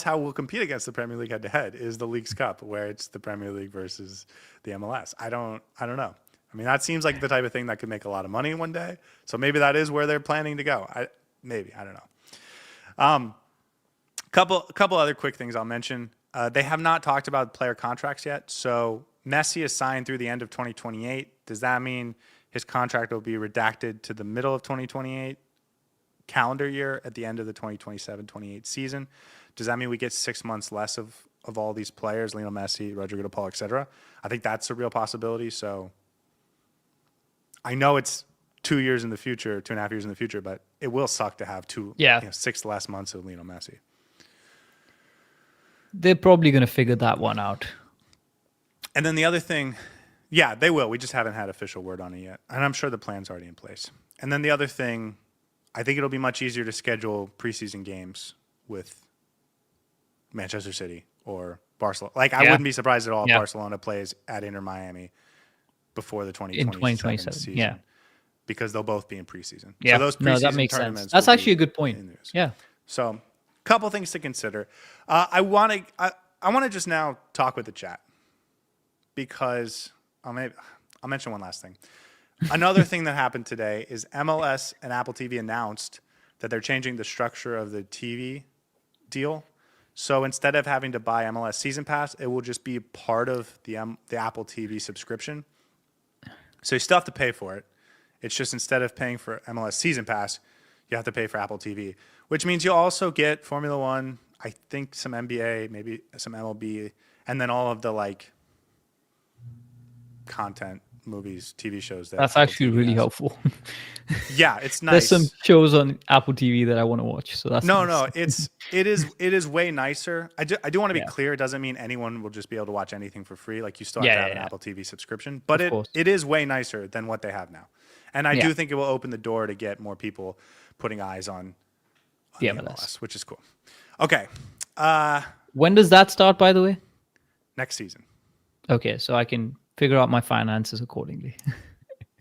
how we'll compete against the Premier League head to head is the Leagues Cup, where it's the Premier League versus the MLS. I don't know. I mean, that seems like the type of thing that could make a lot of money one day. So maybe that is where they're planning to go. I don't know. Couple other quick things I'll mention. They have not talked about player contracts yet. So Messi is signed through the end of 2028. Does that mean his contract will be redacted to the middle of 2028 calendar year at the end of the 2027-28 season? Does that mean we get 6 months less of all these players, Lionel Messi, Rodrigo de Paul, et cetera? I think that's a real possibility. So I know it's 2 years in the future, 2.5 years in the future, but it will suck to have 6 less months of Lionel Messi. They're probably going to figure that one out. And then the other thing, yeah, they will. We just haven't had official word on it yet. And I'm sure the plan's already in place. And then the other thing, I think it'll be much easier to schedule preseason games with Manchester City or Barcelona. Like, I wouldn't be surprised at all if Barcelona plays at Inter Miami before the 2027 season. Yeah. Because they'll both be in preseason. Yeah. So those preseason that makes tournaments sense. That's will actually a be good point. in news. Yeah. So, couple things to consider. I want to just now talk with the chat because I'll mention one last thing. Another thing that happened today is MLS and Apple TV announced that they're changing the structure of the TV deal. So instead of having to buy MLS Season Pass, it will just be part of the Apple TV subscription. So you still have to pay for it. It's just instead of paying for MLS Season Pass, you have to pay for Apple TV, which means you'll also get Formula One, I think some NBA, maybe some MLB, and then all of the like content, movies, TV shows. That's Apple actually TV really has. helpful. Yeah, it's There's nice. some shows on Apple TV that I want to watch. So that's No, nice. it is way nicer. I do want to be Yeah. clear. It doesn't mean anyone will just be able to watch anything for free. Like you still have Yeah, to have yeah, an yeah. Apple TV subscription, but Of course. it is way nicer than what they have now. And I Yeah. do think it will open the door to get more people putting eyes on The the MLS. which is cool. Okay, When does that start, by the way? next season. Okay, so I can figure out my finances accordingly.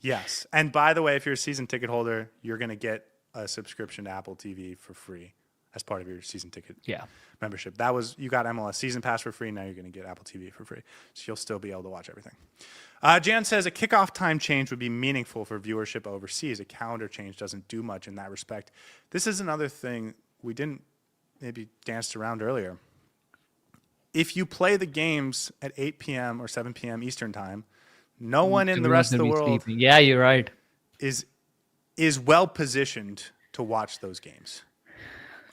Yes. And by the way, if you're a season ticket holder, you're going to get a subscription to Apple TV for free as part of your season ticket Yeah. membership. You got MLS Season Pass for free. Now you're going to get Apple TV for free. So you'll still be able to watch everything. Jan says a kickoff time change would be meaningful for viewership overseas. A calendar change doesn't do much in that respect. This is another thing we didn't maybe danced around earlier. If you play the games at 8 p.m. or 7 p.m. Eastern time, no one in the rest of the world Yeah, you're right. is well positioned to watch those games.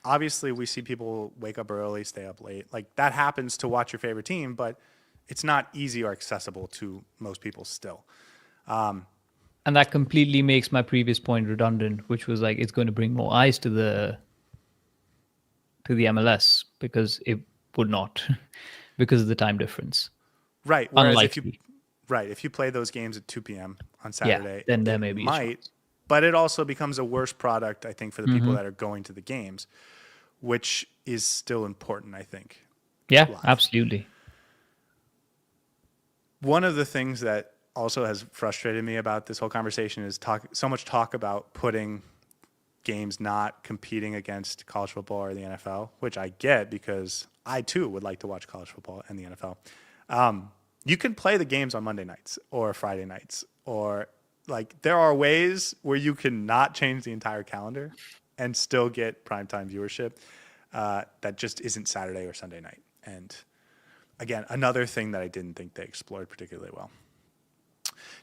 Obviously, we see people wake up early, stay up late. Like that happens to watch your favorite team, but it's not easy or accessible to most people still. And that completely makes my previous point redundant, which was like it's going to bring more eyes to the MLS because it would not because of the time difference. Right. Whereas Unlikely. if you play those games at 2 p.m. on Saturday, then there it may be a might, but it also becomes a worse product, I think, for the people that are going to the games, which is still important, I think. Yeah, live. absolutely. One of the things that also has frustrated me about this whole conversation is so much talk about putting games not competing against college football or the NFL, which I get because I too would like to watch college football and the NFL. You can play the games on Monday nights or Friday nights, or like there are ways where you can not change the entire calendar and still get primetime viewership that just isn't Saturday or Sunday night. And again, another thing that I didn't think they explored particularly well.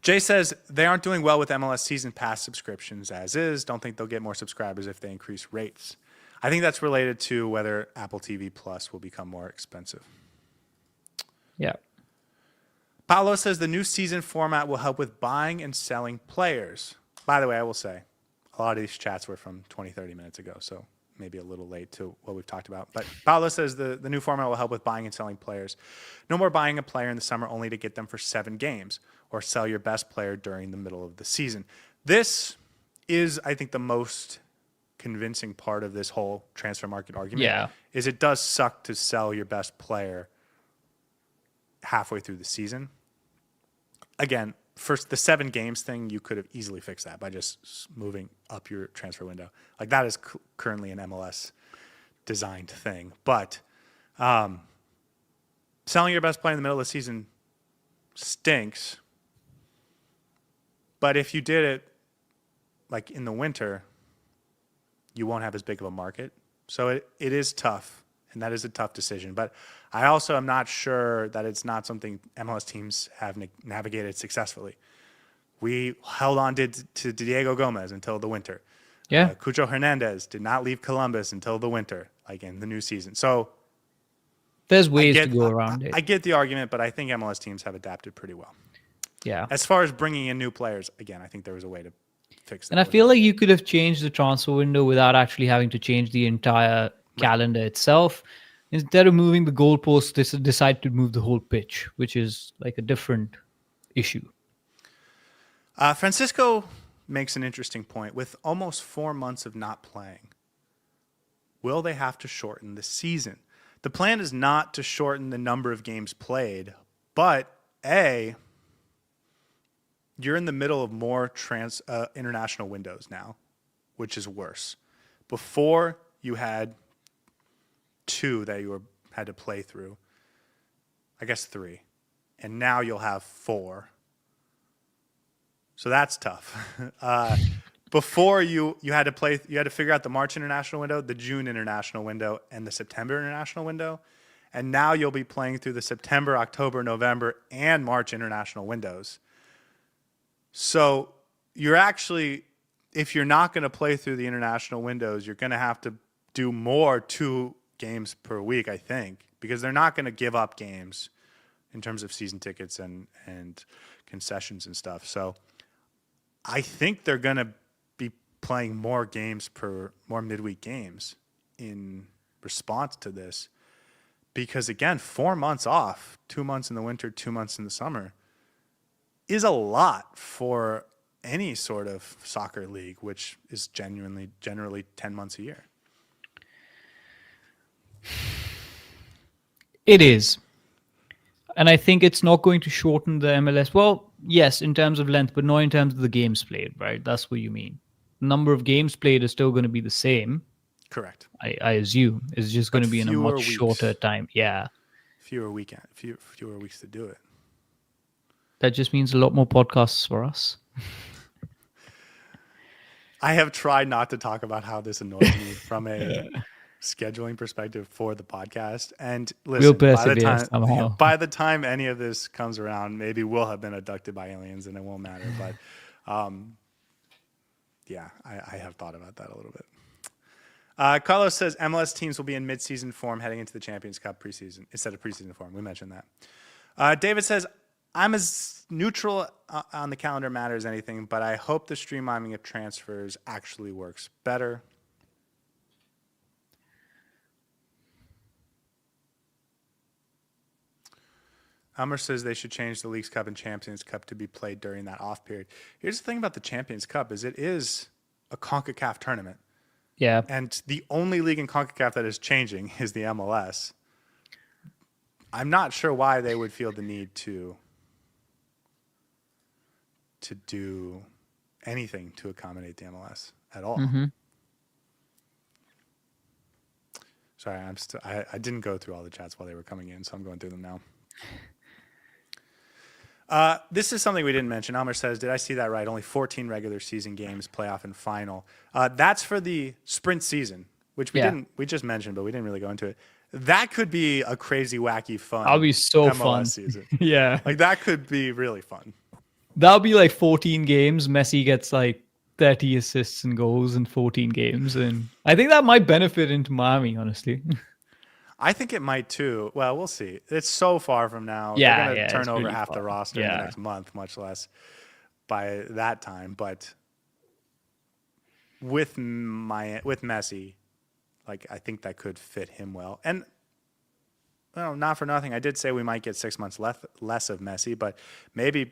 Jay says they aren't doing well with MLS season pass subscriptions as is. Don't think they'll get more subscribers if they increase rates. I think that's related to whether Apple TV Plus will become more expensive. Yeah. Paolo says the new season format will help with buying and selling players. By the way, I will say a lot of these chats were from 20, 30 minutes ago, so maybe a little late to what we've talked about. But Paolo says the new format will help with buying and selling players. No more buying a player in the summer only to get them for 7 games, or sell your best player during the middle of the season. This is, I think, the most convincing part of this whole transfer market argument. Yeah. Is it does suck to sell your best player halfway through the season. Again, first the 7 games thing, you could have easily fixed that by just moving up your transfer window. Like that is currently an MLS designed thing. But selling your best player in the middle of the season stinks. But if you did it like in the winter, you won't have as big of a market. So it is tough, and that is a tough decision. But I also am not sure that it's not something MLS teams have navigated successfully. We held on to Diego Gomez until the winter. Yeah. Cucho Hernandez did not leave Columbus until the winter, like in the new season. So there's ways to go around it. I get the argument, but I think MLS teams have adapted pretty well. Yeah. As far as bringing in new players, again, I think there was a way to fix that. And I feel like you could have changed the transfer window without actually having to change the entire calendar itself. Instead of moving the goalposts, they decide to move the whole pitch, which is like a different issue. Francisco makes an interesting point. With almost 4 months of not playing, will they have to shorten the season? The plan is not to shorten the number of games played, but you're in the middle of more international windows now, which is worse. Before, you had 2 that you had to play through. I guess 3. And now you'll have 4. So that's tough. Before you had to figure out the March international window, the June international window, and the September international window. And now you'll be playing through the September, October, November, and March international windows. So you're actually, if you're not going to play through the international windows, you're going to have to do more 2 games per week, I think, because they're not going to give up games in terms of season tickets and concessions and stuff. So I think they're going to be playing more midweek games in response to this. Because again, 4 months off, 2 months in the winter, 2 months in the summer, is a lot for any sort of soccer league, which is generally 10 months a year. It is. And I think it's not going to shorten the MLS. Well, yes, in terms of length, but not in terms of the games played, right? That's what you mean. The number of games played is still going to be the same. Correct. I assume. It's just going to be in a much shorter time. Yeah. Fewer weeks to do it. That just means a lot more podcasts for us. I have tried not to talk about how this annoys me from a scheduling perspective for the podcast. And listen, by the time any of this comes around, maybe we'll have been abducted by aliens and it won't matter. But yeah, I have thought about that a little bit. Carlos says MLS teams will be in mid-season form heading into the Champions Cup preseason instead of preseason form. We mentioned that. David says, I'm as neutral on the calendar matter as anything, but I hope the streamlining of transfers actually works better. Elmer says they should change the Leagues Cup and Champions Cup to be played during that off period. Here's the thing about the Champions Cup is it is a CONCACAF tournament. Yeah. And the only league in CONCACAF that is changing is the MLS. I'm not sure why they would feel the need to do anything to accommodate the MLS at all. Mm-hmm. Sorry, I didn't go through all the chats while they were coming in, so I'm going through them now. This is something we didn't mention. Elmer says, did I see that right? Only 14 regular season games, playoff and final. That's for the sprint season, which we just mentioned, but we didn't really go into it. That could be a crazy, wacky, That'll fun be so MLS fun. season. Yeah. Like that could be really fun. That'll be like 14 games. Messi gets like 30 assists and goals in 14 games. And I think that might benefit into Miami, honestly. I think it might too. Well, we'll see. It's so far from now. They're Yeah, going to yeah, turn it's over really half the far. roster in the Yeah. next month, much less by that time. But with Messi, like I think that could fit him well. And well, not for nothing. I did say we might get 6 months less of Messi, but maybe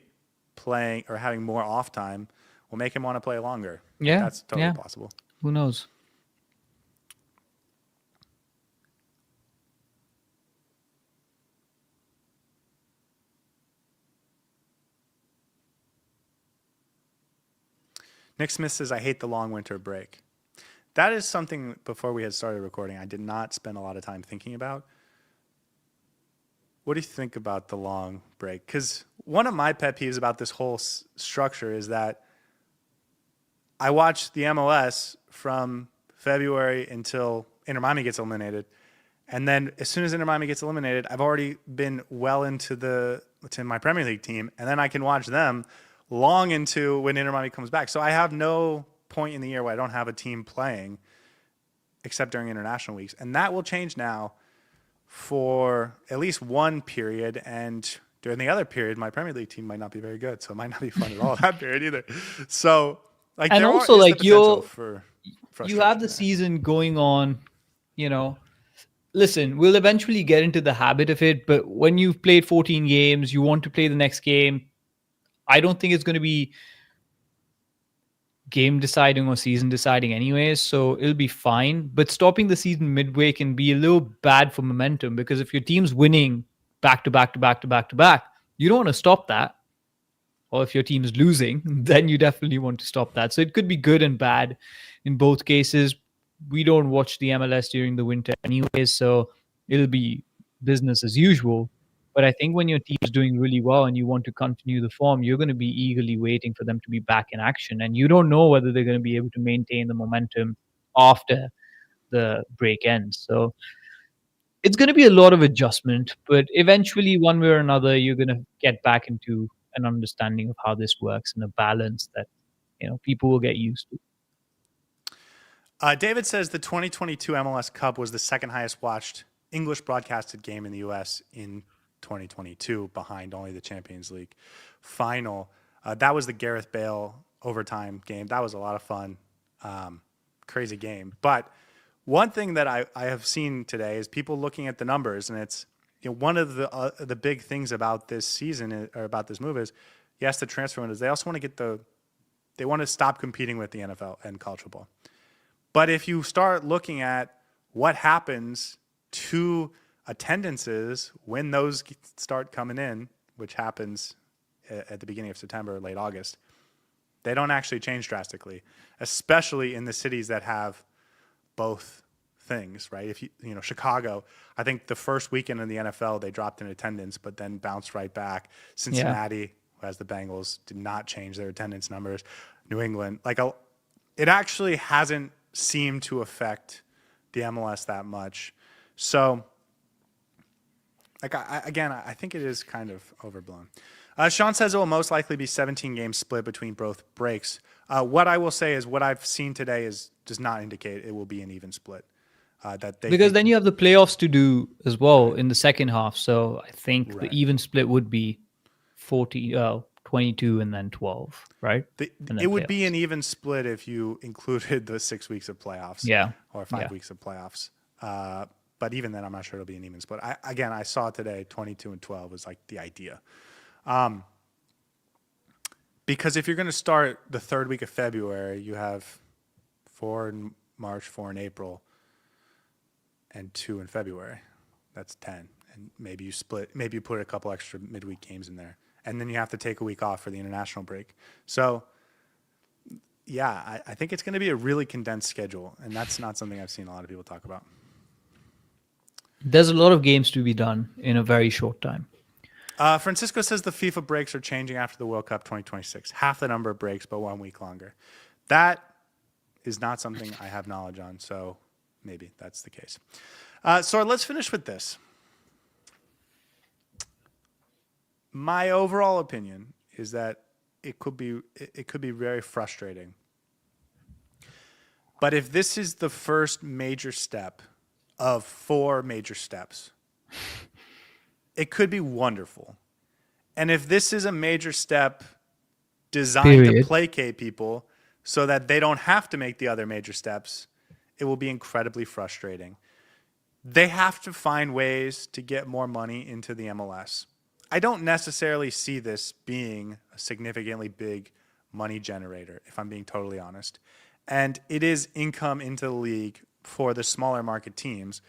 playing or having more off time will make him want to play longer. Yeah. That's totally yeah. possible. Who knows? Nick Smith says, I hate the long winter break. That is something before we had started recording, I did not spend a lot of time thinking about. What do you think about the long break? Because one of my pet peeves about this whole structure is that I watch the MLS from February until Inter Miami gets eliminated. And then as soon as Inter Miami gets eliminated, I've already been well into my Premier League team. And then I can watch them long into when Inter Miami comes back. So I have no point in the year where I don't have a team playing except during international weeks. And that will change now for at least one period. And during the other period, my Premier League team might not be very good. So it might not be fun at all that period either. So like, And there also, is like, the potential for you have the frustration there. season going on, you know. Listen, we'll eventually get into the habit of it, but when you've played 14 games, you want to play the next game. I don't think it's going to be game deciding or season deciding anyways, so it'll be fine. But stopping the season midway can be a little bad for momentum, because if your team's winning back to back to back to back to back, you don't want to stop that. Or if your team is losing, then you definitely want to stop that. So it could be good and bad in both cases. We don't watch the MLS during the winter anyways, so it'll be business as usual. But I think when your team is doing really well and you want to continue the form, you're going to be eagerly waiting for them to be back in action. And you don't know whether they're going to be able to maintain the momentum after the break ends. So it's going to be a lot of adjustment, but eventually, one way or another, you're going to get back into an understanding of how this works and a balance that people will get used to. David says the 2022 MLS Cup was the second highest watched English broadcasted game in the U.S. in 2022, behind only the Champions League final. That was the Gareth Bale overtime game. That was a lot of fun, crazy game. But one thing that I have seen today is people looking at the numbers, and it's one of the big things about this season or about this move is, yes, the transfer windows. They also want to they want to stop competing with the NFL and college football. But if you start looking at what happens to attendances when those start coming in, which happens at the beginning of September, late August, they don't actually change drastically, especially in the cities that have both things, right? If Chicago, I think the first weekend in the NFL, they dropped in attendance, but then bounced right back. Cincinnati, who has the Bengals, did not change their attendance numbers. New England, it actually hasn't seemed to affect the MLS that much. So, I think it is kind of overblown. Sean says it will most likely be 17 games split between both breaks. What I will say is what I've seen today does not indicate it will be an even split. Because then you have the playoffs to do as well in the second half. So I think the even split would be 22 and then 12, right? It would be an even split if you included the 6 weeks of playoffs, or 5 weeks of playoffs. But even then, I'm not sure it'll be an even split. I saw today 22 and 12 was like the idea. Because if you're going to start the third week of February, you have 4 in March, 4 in April, and 2 in February. That's 10. And maybe you put a couple extra midweek games in there. And then you have to take a week off for the international break. So, yeah, I think it's going to be a really condensed schedule. And that's not something I've seen a lot of people talk about. There's a lot of games to be done in a very short time. Francisco says the FIFA breaks are changing after the World Cup 2026. Half the number of breaks, but 1 week longer. That is not something I have knowledge on, so maybe that's the case. So let's finish with this. My overall opinion is that it could be very frustrating. But if this is the first major step of 4 major steps, it could be wonderful. And if this is a major step designed to placate people so that they don't have to make the other major steps, it will be incredibly frustrating. They have to find ways to get more money into the MLS. I don't necessarily see this being a significantly big money generator, if I'm being totally honest. And it is income into the league for the smaller market teams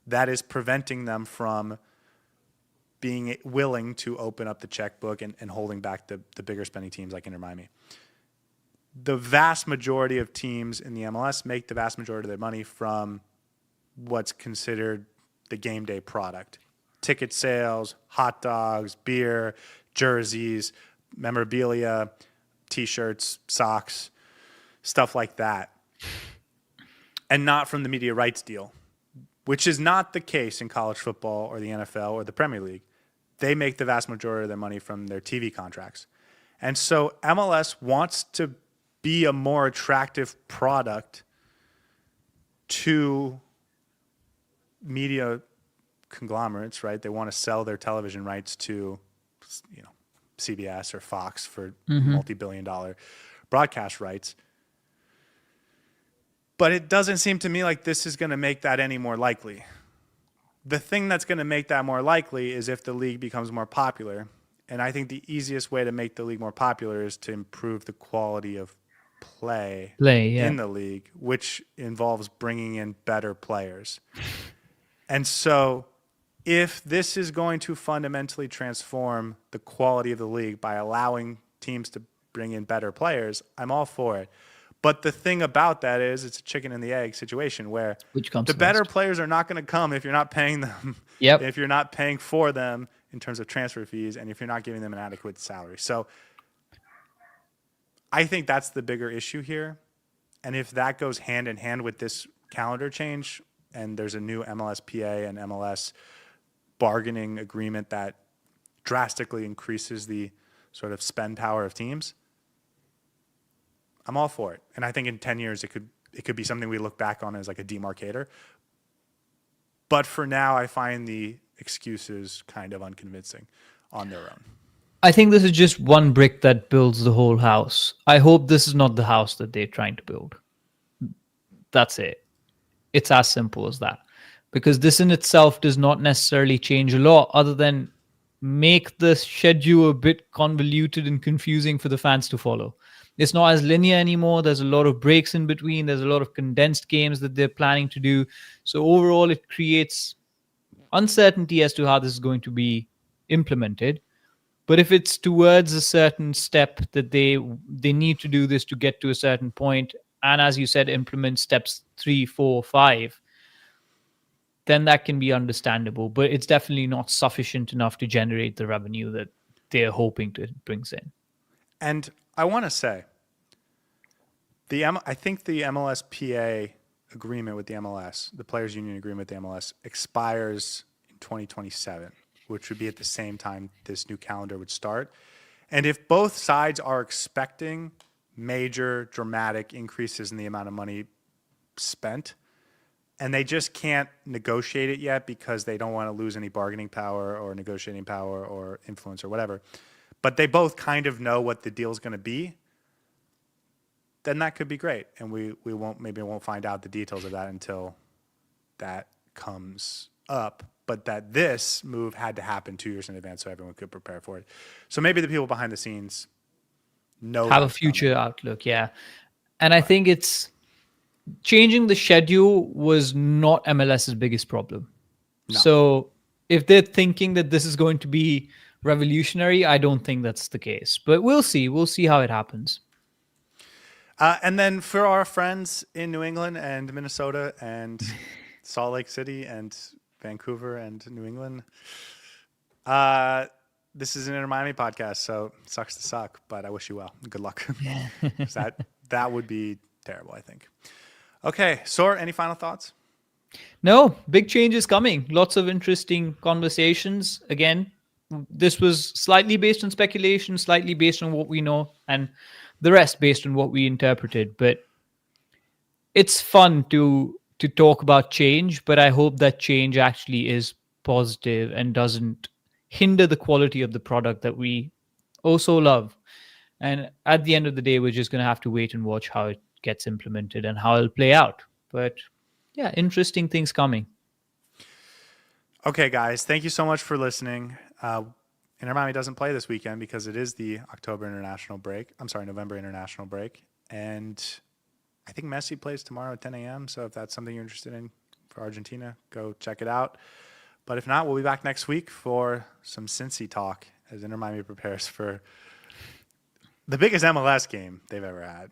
that is preventing them from being willing to open up the checkbook and holding back the bigger spending teams like Inter Miami. The vast majority of teams in the MLS make the vast majority of their money from what's considered the game day product. Ticket sales, hot dogs, beer, jerseys, memorabilia, T-shirts, socks, stuff like that. And not from the media rights deal, which is not the case in college football or the NFL or the Premier League. They make the vast majority of their money from their TV contracts. And so MLS wants to be a more attractive product to media conglomerates, right? They want to sell their television rights to, CBS or Fox for multi-billion-dollar broadcast rights. But it doesn't seem to me like this is going to make that any more likely. The thing that's going to make that more likely is if the league becomes more popular. And I think the easiest way to make the league more popular is to improve the quality of play in the league, which involves bringing in better players. And so if this is going to fundamentally transform the quality of the league by allowing teams to bring in better players, I'm all for it. But the thing about that is it's a chicken and the egg situation where the better players are not going to come if you're not paying them, if you're not paying for them in terms of transfer fees, and if you're not giving them an adequate salary. So I think that's the bigger issue here. And if that goes hand in hand with this calendar change and there's a new MLSPA and MLS bargaining agreement that drastically increases the sort of spend power of teams, I'm all for it. And I think in 10 years, it could be something we look back on as like a demarcator. But for now, I find the excuses kind of unconvincing on their own. I think this is just one brick that builds the whole house. I hope this is not the house that they're trying to build. That's it. It's as simple as that. Because this in itself does not necessarily change a lot other than make the schedule a bit convoluted and confusing for the fans to follow. It's not as linear anymore. There's a lot of breaks in between. There's a lot of condensed games that they're planning to do. So overall, it creates uncertainty as to how this is going to be implemented. But if it's towards a certain step that they need to do this to get to a certain point, and as you said, implement steps 3, 4, 5, then that can be understandable. But it's definitely not sufficient enough to generate the revenue that they're hoping to brings in. And I want to say, I think the MLSPA agreement with the MLS, the Players Union agreement with the MLS, expires in 2027, which would be at the same time this new calendar would start. And if both sides are expecting major dramatic increases in the amount of money spent, and they just can't negotiate it yet because they don't want to lose any bargaining power or negotiating power or influence or whatever, but they both kind of know what the deal is going to be, then that could be great. And we won't find out the details of that until that comes up. But that this move had to happen 2 years in advance so everyone could prepare for it. So maybe the people behind the scenes have a future outlook, yeah. And I think it's changing the schedule was not MLS's biggest problem. No. So if they're thinking that this is going to be revolutionary, I don't think that's the case. But we'll see. We'll see how it happens. And then for our friends in New England and Minnesota and Salt Lake City and Vancouver and New England, this is an Inter Miami podcast, so it sucks to suck, but I wish you well. Good luck. that would be terrible, I think. Okay, Saur, any final thoughts? No, big changes coming. Lots of interesting conversations. Again, this was slightly based on speculation, slightly based on what we know, and the rest based on what we interpreted. But it's fun to talk about change, but I hope that change actually is positive and doesn't hinder the quality of the product that we also love. And at the end of the day, we're just going to have to wait and watch how it gets implemented and how it'll play out. But yeah, interesting things coming. Okay, guys, thank you so much for listening. Inter Miami doesn't play this weekend because it is the November international break. And I think Messi plays tomorrow at 10 a.m. So if that's something you're interested in for Argentina, go check it out. But if not, we'll be back next week for some Cincy talk as Inter Miami prepares for the biggest MLS game they've ever had.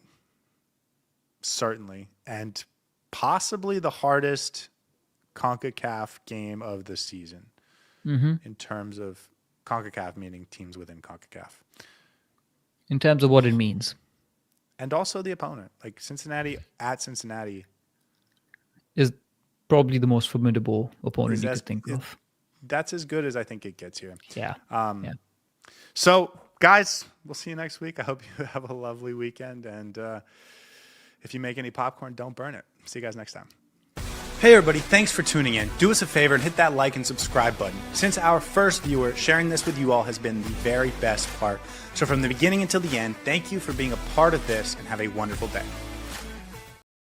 Certainly. And possibly the hardest CONCACAF game of the season in terms of CONCACAF, meaning teams within CONCACAF. In terms of what it means. And also the opponent. Like Cincinnati at Cincinnati is probably the most formidable opponent you could think of. That's as good as I think it gets here. Yeah. So, guys, we'll see you next week. I hope you have a lovely weekend. And if you make any popcorn, don't burn it. See you guys next time. Hey everybody, thanks for tuning in. Do us a favor and hit that like and subscribe button. Since our first viewer, sharing this with you all has been the very best part. So from the beginning until the end, thank you for being a part of this and have a wonderful day.